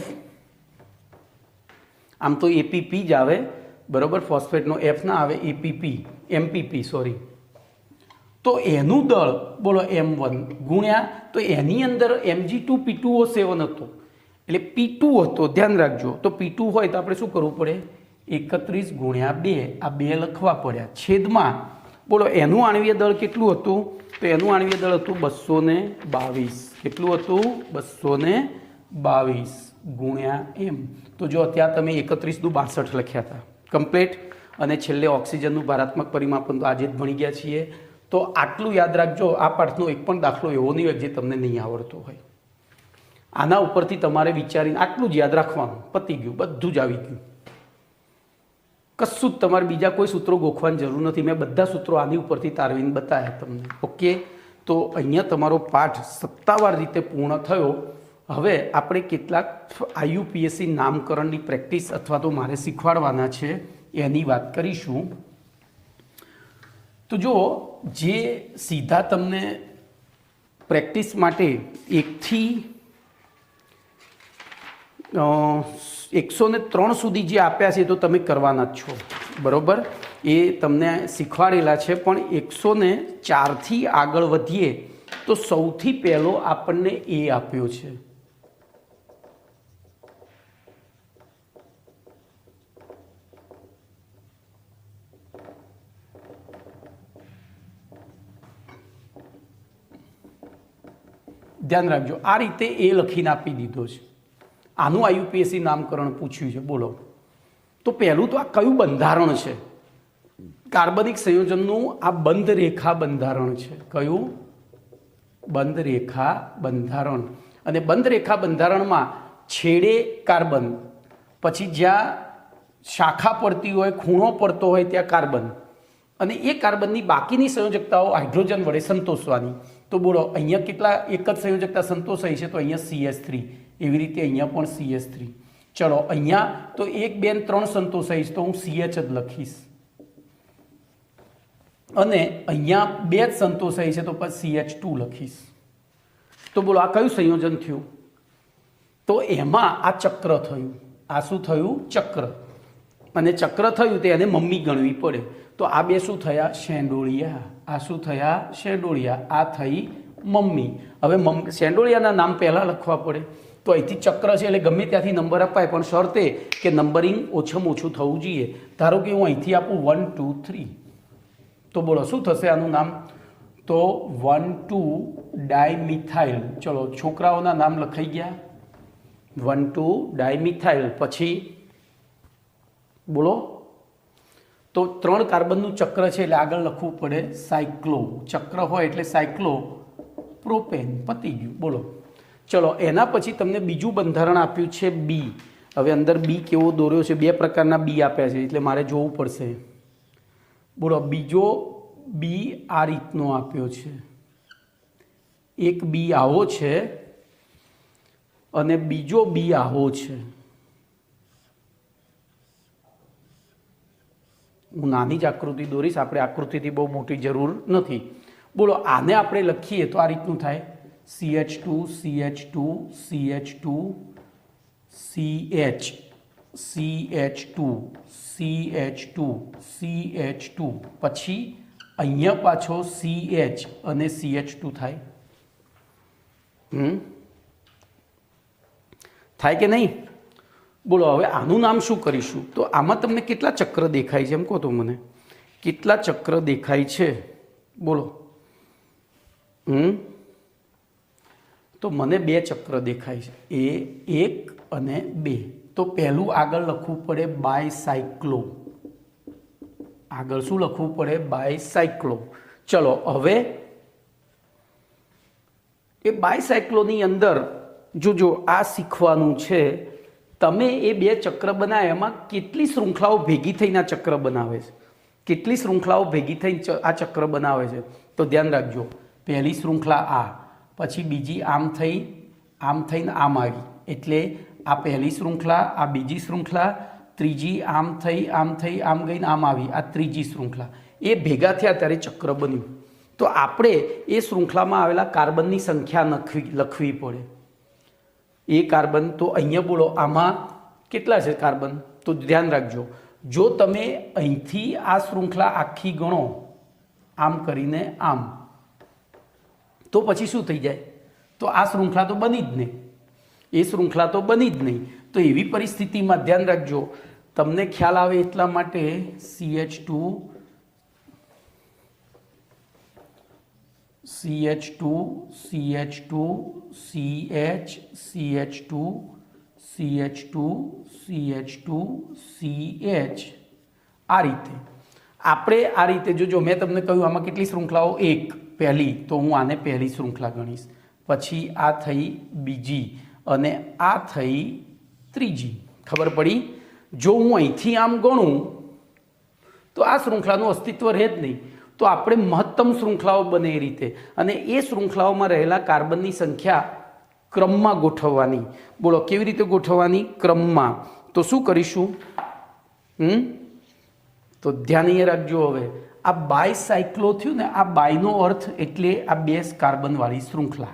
આમ તો APP જ આવે બરોબર, ફોસ્ફેટનો F ના આવે, MPP સોરી. તો એનું દળ બોલો M1 ગુણ્યા, તો એની અંદર Mg2P2O7 હતો એટલે P2 હતો, ધ્યાન રાખજો. તો P2 હોય તો આપણે શું કરવું પડે? 31 ગુણ્યા 2, આ 2 લખવા પડ્યા છેદમાં. બોલો એનું આણ્વીય દળ કેટલું હતું? તો એનું આણ્વીય દળ હતું 222. કેટલું હતું? 222 ગુણ્યા M. તો જો ત્યાં તમે 31 દુ 62 લખ્યા હતા. કમ્પ્લીટ. અને છેલ્લે ઓક્સિજનનું ભારાત્મક પરિમાપન તો આજે જ ભણી ગયા છીએ. તો આટલું યાદ રાખજો. આ પાઠનો એક પણ દાખલો એવો નહીં હોય જે તમને નહીં આવડતો હોય. આના ઉપરથી તમારે વિચારીને આટલું જ યાદ રાખવાનું, પતી ગયું, બધું જ આવી ગયું. કશું જ તમારે બીજા કોઈ સૂત્રો ગોખવાની જરૂર નથી. મેં બધા સૂત્રો આની ઉપરથી તારવીને બતાવ્યા તમને. ઓકે, તો અહીંયા તમારો પાઠ સત્તાવાર રીતે પૂર્ણ થયો. હવે આપણે કેટલાક IUPAC નામકરણની પ્રેક્ટિસ અથવા તો મારે શીખવાડવાના છે એની વાત કરીશું. તો જો જે સીધા તમને પ્રેક્ટિસ માટે 1થી 103 સુધી જે આપ્યા છે તો તમે કરવાના જ છો, બરાબર? એ તમને શીખવાડેલા છે. પણ 104થી આગળ વધીએ તો સૌથી પહેલો આપણને એ આપ્યો છે. ધ્યાન રાખજો, આ રીતે એ લખીને આપી દીધો છે. આનું IUPAC નામકરણ પૂછ્યું છે. બોલો, તો પહેલું તો આ કયું બંધારણ છે? કાર્બનિક સંયોજનનું આ બંધ રેખા બંધારણ છે. કયું? બંધ રેખા બંધારણ. અને બંધ રેખા બંધારણમાં છેડે કાર્બન, પછી જ્યાં શાખા પડતી હોય, ખૂણો પડતો હોય ત્યાં કાર્બન, અને એ કાર્બનની બાકીની સંયોજકતાઓ હાઇડ્રોજન વડે સંતોષવાની. તો બોલો, અહીંયા કેટલા એક જ સંયોજકતા સંતોષાઈ છે? તો અહીંયા CH3. એવી રીતે અહીંયા પણ CH3. ચલો, અહીંયા તો 1, 2 અને 3 સંતોષાઈશ તો હું CH જ લખીશ. અને અહીંયા 2 જ સંતોષાઈ છે તો પછી CH2 લખીશ. તો બોલો, આ કયું સંયોજન થયું? તો એમાં આ ચક્ર થયું. આ શું થયું? ચક્ર. અને ચક્ર થયું તે એને મમ્મી ગણવી પડે. તો આ બે શું થયા? શેંડોળિયા. આ શું થયા? શેંડોળિયા. આ થઈ મમ્મી. હવે શેંડોળિયાના નામ પહેલાં લખવા પડે. તો અહીંથી ચક્ર છે એટલે ગમે ત્યાંથી નંબર અપાય, પણ શરત એ કે નંબરિંગ ઓછામાં ઓછું થવું જોઈએ. ધારો કે હું અહીંથી આપું 1, 2, 3. તો બોલો શું થશે આનું નામ? તો 1,2 ડાયમિથાઇલ. ચલો, છોકરાઓના નામ લખાઈ ગયા. 1,2 ડાયમિથાઇલ. પછી બોલો, તો 3 કાર્બનનું ચક્ર છે એટલે આગળ લખવું પડે સાયક્લો. ચક્ર હોય એટલે સાયક્લો પ્રોપેન. પતી ગયું. બોલો, ચલો, એના પછી તમને બીજું બંધારણ આપ્યું છે બી. હવે અંદર બી કેવો દોર્યો છે? 2 પ્રકારના બી આપ્યા છે એટલે મારે જોવું પડશે. બોલો, બીજો બી આ રીતનો આપ્યો છે. એક બી આવો છે અને બીજો બી આવો છે. હું નાની જ આકૃતિ દોરીશ, આપણે આકૃતિથી બહુ મોટી જરૂર નથી. બોલો, આને આપણે લખીએ તો આ રીતનું થાય. CH2 CH2 CH2 CH CH2 CH2 CH2. પછી અહીંયા પાછો CH અને CH2 થાય. થાય કે નહીં? બોલો, હવે આનું નામ શું કરીશું? તો આમાં તમને કેટલા ચક્ર દેખાય છે એમ કહો તો મને. કેટલા ચક્ર દેખાય છે? બોલો. તો મને 2 ચક્ર દેખાય છે. 1 અને 2. તો પહેલું આગળ લખવું પડે બાયસાયક્લો. આગળ શું લખવું પડે? બાયસાયક્લો. ચલો, હવે એ બાયસાયક્લોની અંદર જો આ શીખવાનું છે. તમે એ 2 ચક્ર બનાવે એમાં કેટલી શૃંખલાઓ ભેગી થઈને આ ચક્ર બનાવે છે? કેટલી શૃંખલાઓ ભેગી થઈને આ ચક્ર બનાવે છે? તો ધ્યાન રાખજો, પહેલી શૃંખલા આ, પછી બીજી આમ થઈને આમ આવી, એટલે આ પહેલી શૃંખલા, આ બીજી શૃંખલા, ત્રીજી આમ ગઈને આમ આવી, આ ત્રીજી શૃંખલા. એ ભેગા થયા ત્યારે ચક્ર બન્યું. તો આપણે એ શૃંખલામાં આવેલા કાર્બનની સંખ્યા લખવી પડે. એ કાર્બન, તો અહીંયા બોલો, આમાં કેટલા છે કાર્બન? તો ધ્યાન રાખજો, જો તમે અહીંથી આ શૃંખલા આખી ગણો આમ કરીને આમ, તો પછી શું થઈ જાય? તો આ શૃંખલા તો બની જ નહીં. એ શૃંખલા તો બની જ નહીં. તો એવી પરિસ્થિતિમાં ધ્યાન રાખજો, તમને ખ્યાલ આવે એટલા માટે CH2 CH2 CH2 CH CH2 CH2 CH2 CH આ રીતે આપણે આ રીતે જો મેં તમને કહ્યું આમાં કેટલી શૃંખલાઓ? એક. પહેલી, તો હું આને પહેલી શૃંખલા ગણીશ, પછી આ થઈ બીજી અને આ થઈ ત્રીજી. ખબર પડી? જો હું અહીંથી આમ ગણું તો આ શૃંખલાનું અસ્તિત્વ રહે જ નહીં. તો આપણે મહત્તમ શૃંખલાઓ બને એ રીતે, અને એ શૃંખલાઓમાં રહેલા કાર્બનની સંખ્યા ક્રમમાં ગોઠવવાની. બોલો કેવી રીતે ગોઠવવાની? ક્રમમાં. તો શું કરીશું? તો ધ્યાન અહીંયા રાખજો. હવે આ બાયસાયક્લો થયું ને, આ બાયનો અર્થ એટલે આ 2 કાર્બનવાળી શૃંખલા.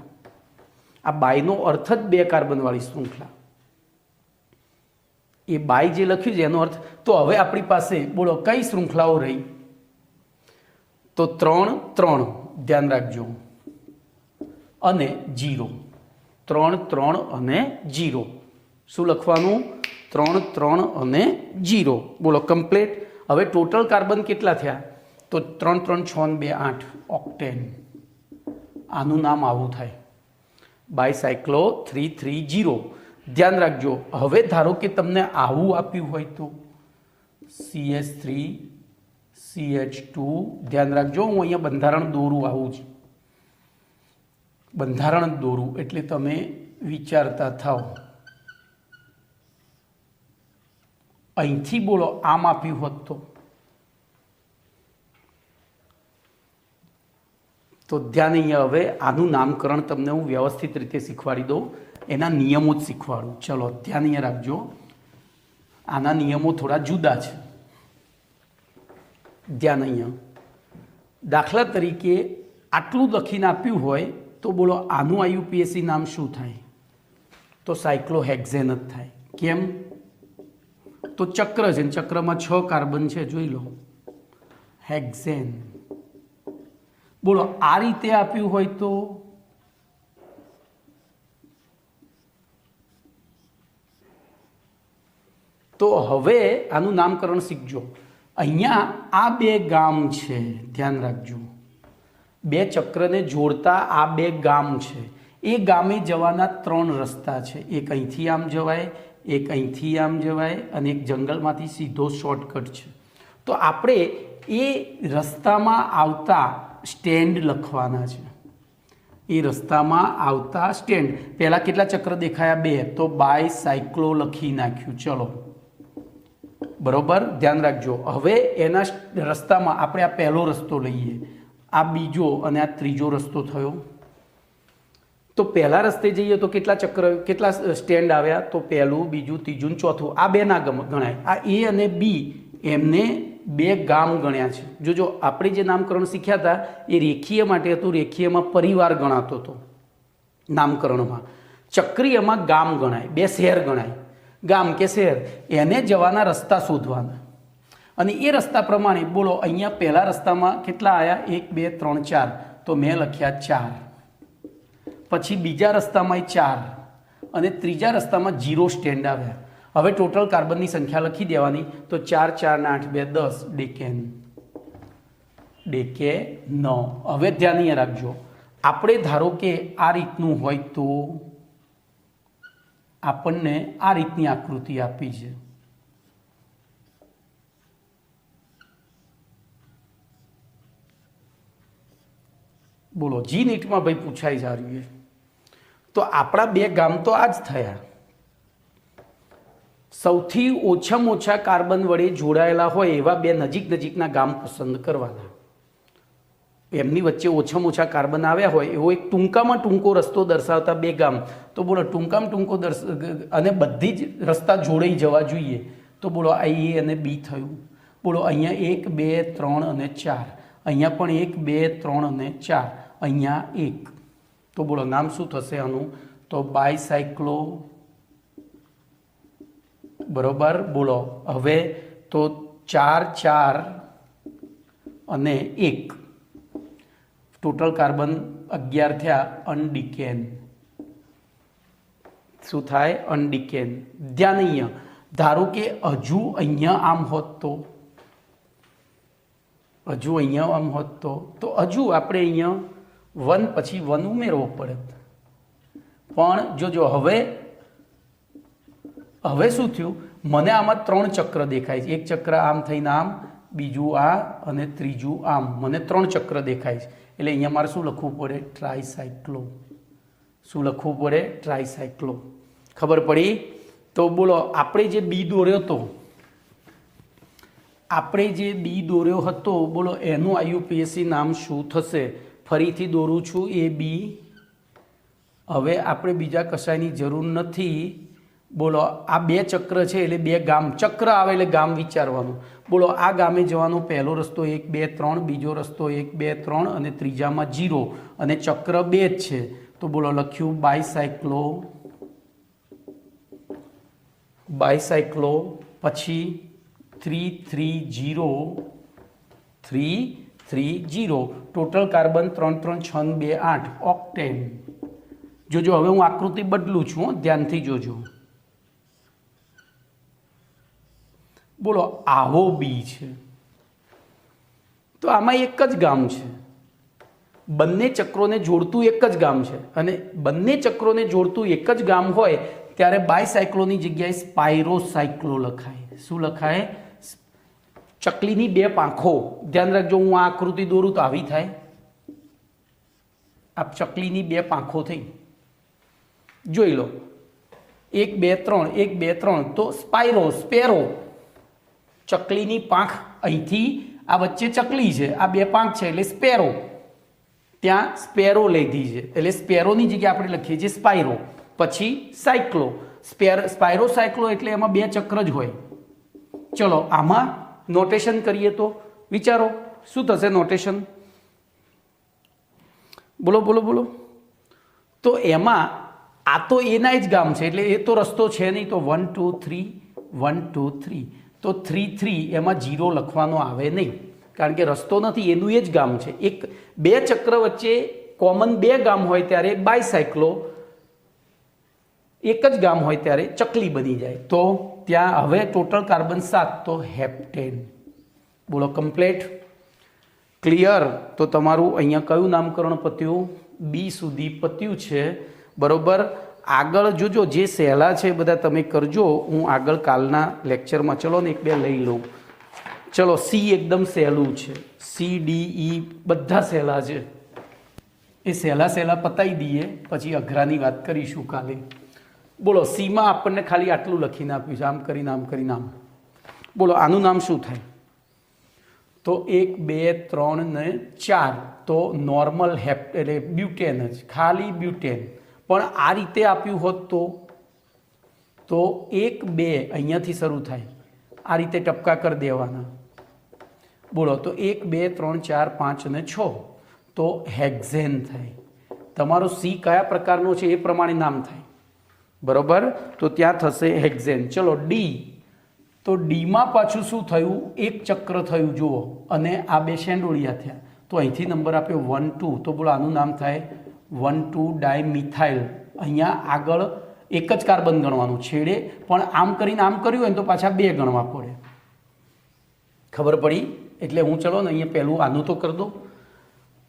આ બાયનો અર્થ જ 2 કાર્બનવાળી શૃંખલા. એ બાય જે લખ્યું છે એનો અર્થ. તો હવે આપણી પાસે બોલો કઈ શૃંખલાઓ રહી? તો 3 3, ધ્યાન રાખજો, અને 0. 3 3 અને 0. શું લખવાનું? 3 3 અને 0. બોલો કમ્પ્લીટ. હવે ટોટલ કાર્બન કેટલા થયા? તો 3 3 6 2 8, ઓક્ટેન. આનું નામ આવું થાય, બાયસાયક્લો 330. ધ્યાન રાખજો. હવે ધારો કે તમને આવું આપ્યું હોય તો CH3 CH2. ધ્યાન રાખજો, હું અહીંયા બંધારણ દોરું, આવું જ બંધારણ દોરું એટલે તમે વિચારતા થાઓ. અહીંથી બોલો આમ આપ્યું હોત તો ધ્યાન અહીંયા. હવે આનું નામકરણ તમને હું વ્યવસ્થિત રીતે શીખવાડી દઉં, એના નિયમો જ શીખવાડું. ચલો ધ્યાન અહીંયા રાખજો. આના નિયમો થોડા જુદા છે. ધ્યાન અહીંયા. દાખલા તરીકે આટલું લખીને આપ્યું હોય તો બોલો આનું IUPAC નામ શું થાય? તો સાયક્લોહેક્ઝેન જ થાય. કેમ? તો ચક્ર છે, ચક્રમાં 6 કાર્બન છે, જોઈ લો, હેક્ઝેન. બોલો આ રીતે આપ્યું હોય તો હવે આનું નામકરણ શીખજો. અહીંયા આ 2 ગામ છે, ધ્યાન રાખજો. 2 ચક્રને જોડતા આ 2 ગામ છે. એ ગામે જવાના 3 રસ્તા છે. એક અહીંથી આમ જવાય, એક અહીંથી આમ જવાય, અને એક જંગલમાંથી સીધો શોર્ટકટ છે. તો આપણે એ રસ્તામાં આવતા સ્ટેન્ડ લખવાના છે. એ રસ્તામાં આવતા સ્ટેન્ડ. પહેલાં કેટલા ચક્ર દેખાયા? 2. તો બાયસાયક્લો લખી નાખ્યું. ચલો બરોબર, ધ્યાન રાખજો. હવે એના રસ્તામાં આપણે આ પહેલો રસ્તો લઈએ, આ બીજો અને આ ત્રીજો રસ્તો થયો. તો પહેલા રસ્તે જઈએ તો કેટલા ચક્ર, કેટલા સ્ટેન્ડ આવ્યા? તો પહેલું, બીજું, ત્રીજું, ચોથું. આ 2 ના ગણાય. આ A અને B એમને 2 ગામ ગણ્યા છે. જો આપણે જે નામકરણ શીખ્યા હતા એ રેખીય માટે હતું. રેખીયમાં પરિવાર ગણાતો હતો નામકરણમાં. ચક્રીયમાં ગામ ગણાય, 2 શહેર ગણાય. ગામ કે શહેર, એને જવાના રસ્તા શોધવાના. અને એ રસ્તા પ્રમાણે બોલો અહીંયા પહેલા રસ્તામાં કેટલા આવ્યા? 1 2 3 4. તો મેં લખ્યા 4. પછી બીજા રસ્તામાં 4 અને ત્રીજા રસ્તામાં 0 સ્ટેન્ડ આવ્યા. હવે ટોટલ કાર્બનની સંખ્યા લખી દેવાની. તો 4 4 8 2 10, ડેકેન. 9. હવે ધ્યાન અહીંયા રાખજો. આપણે ધારો કે આ રીતનું હોય તો આપણને આ રીતની આકૃતિ આપી છે. બોલો જી નીટમાં ભાઈ પૂછાઈ જા રહ્યું છે. તો આપણા 2 ગામ તો આ જ થયા. સૌથી ઓછામાં ઓછા કાર્બન વડે જોડાયેલા હોય એવા 2 નજીકના ગામ પસંદ કરવાના. એમની વચ્ચે ઓછામાં ઓછા કાર્બન આવ્યા હોય એવો એક ટૂંકામાં ટૂંકો રસ્તો દર્શાવતા 2 ગામ. તો બોલો ટૂંકામાં ટૂંકો અને બધી જ રસ્તા જોડાઈ જવા જોઈએ. તો બોલો આ A અને B થયું. બોલો અહીંયા 1 2 3 અને 4. અહીંયા પણ 1 2 3 અને 4. અહીંયા 1. તો બોલો નામ શું થશે આનું? તો બાયસાયક્લો. બરોબર. બોલો હવે તો 4 4 અને 1, ટોટલ કાર્બન 11 થયા. અનડિકેન. શું થાય? અનડિકેન. ધ્યાન અહીંયા. ધારો કે હજુ અહીંયા આમ હોત તો, હજુ અહીંયા આમ હોત તો હજુ આપણે અહીંયા 1 પછી 1 ઉમેરવો પડે. પણ જોજો હવે શું થયું? મને આમાં 3 ચક્ર દેખાય છે, એક ચક્ર આમ થઈને આમ, બીજું આ અને ત્રીજું આમ, મને 3 ચક્ર દેખાય છે. એટલે અહીંયા મારે શું લખવું પડે? ટ્રાયસાયક્લો. શું લખવું પડે? ટ્રાયસાયક્લો. ખબર પડી? તો બોલો આપણે જે બી દોર્યો હતો બોલો એનું આઈયુપીએસસી નામ શું થશે? ફરીથી દોરું છું એ બી. હવે આપણે બીજા કશાયની જરૂર નથી. બોલો આ 2 ચક્ર છે એટલે 2 ગામ, ચક્ર આવે એટલે ગામ વિચારવાનું. બોલો આ ગામે જવાનો પહેલો રસ્તો 1 2 3, બીજો રસ્તો 1 2 3 અને ત્રીજામાં 0 અને ચક્ર 2 જ છે. તો બોલો લખ્યું બાયસાયક્લો. પછી 3 3 0 3 3 0, ટોટલ કાર્બન 3 3 6 2 8, ઓક્ટેન. જોજો હવે હું આકૃતિ બદલું છું, ધ્યાનથી જોજો. બોલો આવો બી છે તો આમાં એક જ ગામ છે, બંને ચક્રોને જોડતું એક જ ગામ છે, અને બંને ચક્રોને જોડતું એક જ ગામ હોય ત્યારે બાયસાયક્લોની જગ્યાએ સ્પાયરોસાયક્લો લખાય. શું લખાય? ચકલીની 2 પાંખો. ધ્યાન રાખજો, હું આ આકૃતિ દોરું તો આવી થાય. આ ચકલીની 2 પાંખો થઈ, જોઈ લો 1 2 3 1 2 3, તો સ્પેરો. ચકલીની પાંખ અહીંથી આ વચ્ચે ચકલી છે, આ 2 પાંખ છે એટલે સ્પેરો. ત્યાં સ્પેરો લીધી છે એટલે સ્પેરોની જગ્યાએ આપણે લખીએ છીએ સ્પાયરો. પછી સાયક્લો. સ્પાયરોસાયક્લો એટલે એમાં 2 ચક્ર જ હોય. ચલો આમાં નોટેશન કરીએ તો વિચારો શું થશે નોટેશન? બોલો. તો એમાં આ તો એના જ ગામ છે એટલે એ તો રસ્તો છે નહીં, તો 1 2 3 1 2 3, તો 3 3 એમાં 0 લખવાનો આવે નહીં, કારણ કે રસ્તો નથી, એનું એ જ ગામ છે. 2 ચક્ર વચ્ચે કોમન 2 ગામ હોય ત્યારે બાયસાયક્લો, એક જ ગામ હોય ત્યારે ચકલી બની જાય. તો ત્યાં હવે ટોટલ કાર્બન 7, તો હેપ્ટેન. બોલો કમ્પ્લીટ, ક્લિયર? તો તમારું અહીંયા કયું નામકરણ પત્યું? બી સુધી પત્યું છે, બરોબર. આગળ જોજો જે સહેલા છે બધા તમે કરજો, હું આગળ કાલના લેક્ચરમાં ચલો ને 1 2 લઈ લઉં. ચલો સી એકદમ સહેલું છે, સી ડી ઈ બધા સહેલા છે, એ સહેલા પતાવી દઈએ, પછી અઘરાની વાત કરીશું કાલે. બોલો સીમાં આપણને ખાલી આટલું લખીને આપ્યું છે, આમ કરીને આમ. બોલો આનું નામ શું થાય? તો 1 2 3 ને 4, તો નોર્મલ એટલે બ્યુટેન જ, ખાલી બ્યુટેન. પણ આ રીતે આપ્યું હોત તો 1 2 અહીંયાથી શરૂ થાય, આ રીતે ટપકા કરી દેવાના. બોલો તો 1 2 3 4 5 અને 6, તો હેક્ઝેન થાય. તમારો સી કયા પ્રકારનો છે એ પ્રમાણે નામ થાય, બરોબર. તો ત્યાં થશે હેક્ઝેન. ચલો ડી, તો ડીમાં પાછું શું થયું? 1 ચક્ર થયું જુઓ, અને આ 2 શેન્ડોળિયા થયા, તો અહીંથી નંબર આપ્યો 1 2, તો બોલો આનું નામ થાય 1 2 ડાયમિથાઇલ. અહીંયા આગળ એક જ કાર્બન ગણવાનું છેડે, પણ આમ કરીને આમ કર્યું હોય તો પાછા 2 ગણવા પડે. ખબર પડી? એટલે હું ચલો ને અહીંયા પહેલું આનું તો કરી દો.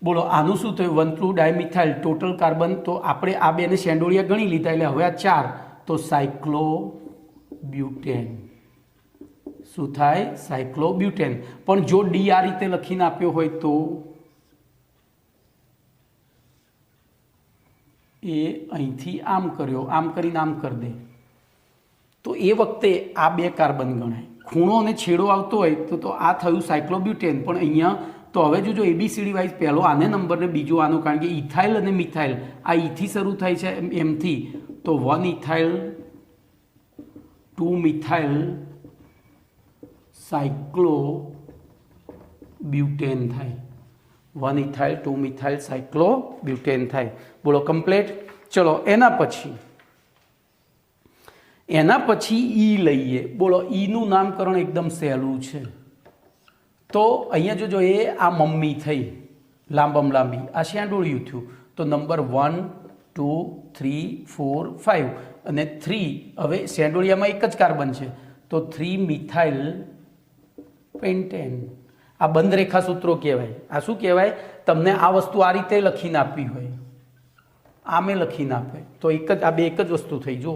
બોલો આનું શું થયું? 1 2 ડાયમિથાઇલ, ટોટલ કાર્બન તો આપણે આ 2 ને શેન્ડોળિયા ગણી લીધા એટલે હવે આ 4, તો સાયક્લોબ્યુટેન. શું થાય? સાયક્લોબ્યુટેન. પણ જો ડી આ રીતે લખીને આપ્યો હોય તો એ અહીંથી આમ કર્યો, આમ કરીને આમ કરી દે, તો એ વખતે આ 2 કાર્બન ગણાય. ખૂણો અને છેડો આવતો હોય તો આ થયું સાયક્લોબ્યુટેન. પણ અહીંયા તો હવે જો એબીસીડી વાઇઝ પહેલો આને નંબર ને બીજો આનો, કારણ કે ઇથાઇલ અને મિથાઇલ આ ઈથી શરૂ થાય છે એમથી, તો 1 ઇથાઇલ 2 મિથાઇલ સાયક્લોબ્યુટેન થાય. 1 ઇથાઇલ 2 મિથાઇલ સાયક્લોબ્યુટેન થાય. બોલો કમ્પ્લીટ. ચલો એના પછી ઈ લઈએ. બોલો ઈનું નામકરણ એકદમ સહેલું છે. તો અહીંયા જોજો એ આ મમ્મી થઈ લાંબી, આ શેન્ડોળિયું થયું, તો નંબર 1 2 3 4 5 અને 3, હવે શેન્ડોળિયામાં એક જ કાર્બન છે તો 3 મિથાઇલ પેન્ટેન. આ બંધ રેખા સૂત્રો કહેવાય. આ શું કહેવાય? તમને આ વસ્તુ આ રીતે લખીને આપવી હોય, આમે લખીને આપે તો આ 2 એક જ વસ્તુ થઈ. જો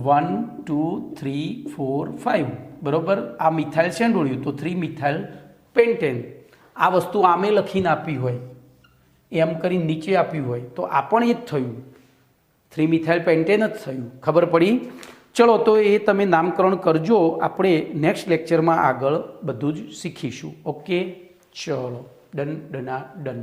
1 2 3 4 5 બરાબર. આ મિથાઇલ શેનું જોડ્યું તો 3 મિથાઇલ પેન્ટેન. આ વસ્તુ આમે લખીને આપી હોય, એમ કરીને નીચે આપ્યું હોય તો આ પણ એ જ થયું, 3 મિથાઇલ પેન્ટેન જ થયું. ખબર પડી? ચલો તો એ તમે નામકરણ કરજો. આપણે નેક્સ્ટ લેક્ચરમાં આગળ બધું જ શીખીશું. ઓકે, ચલો, ડન ડના ડન.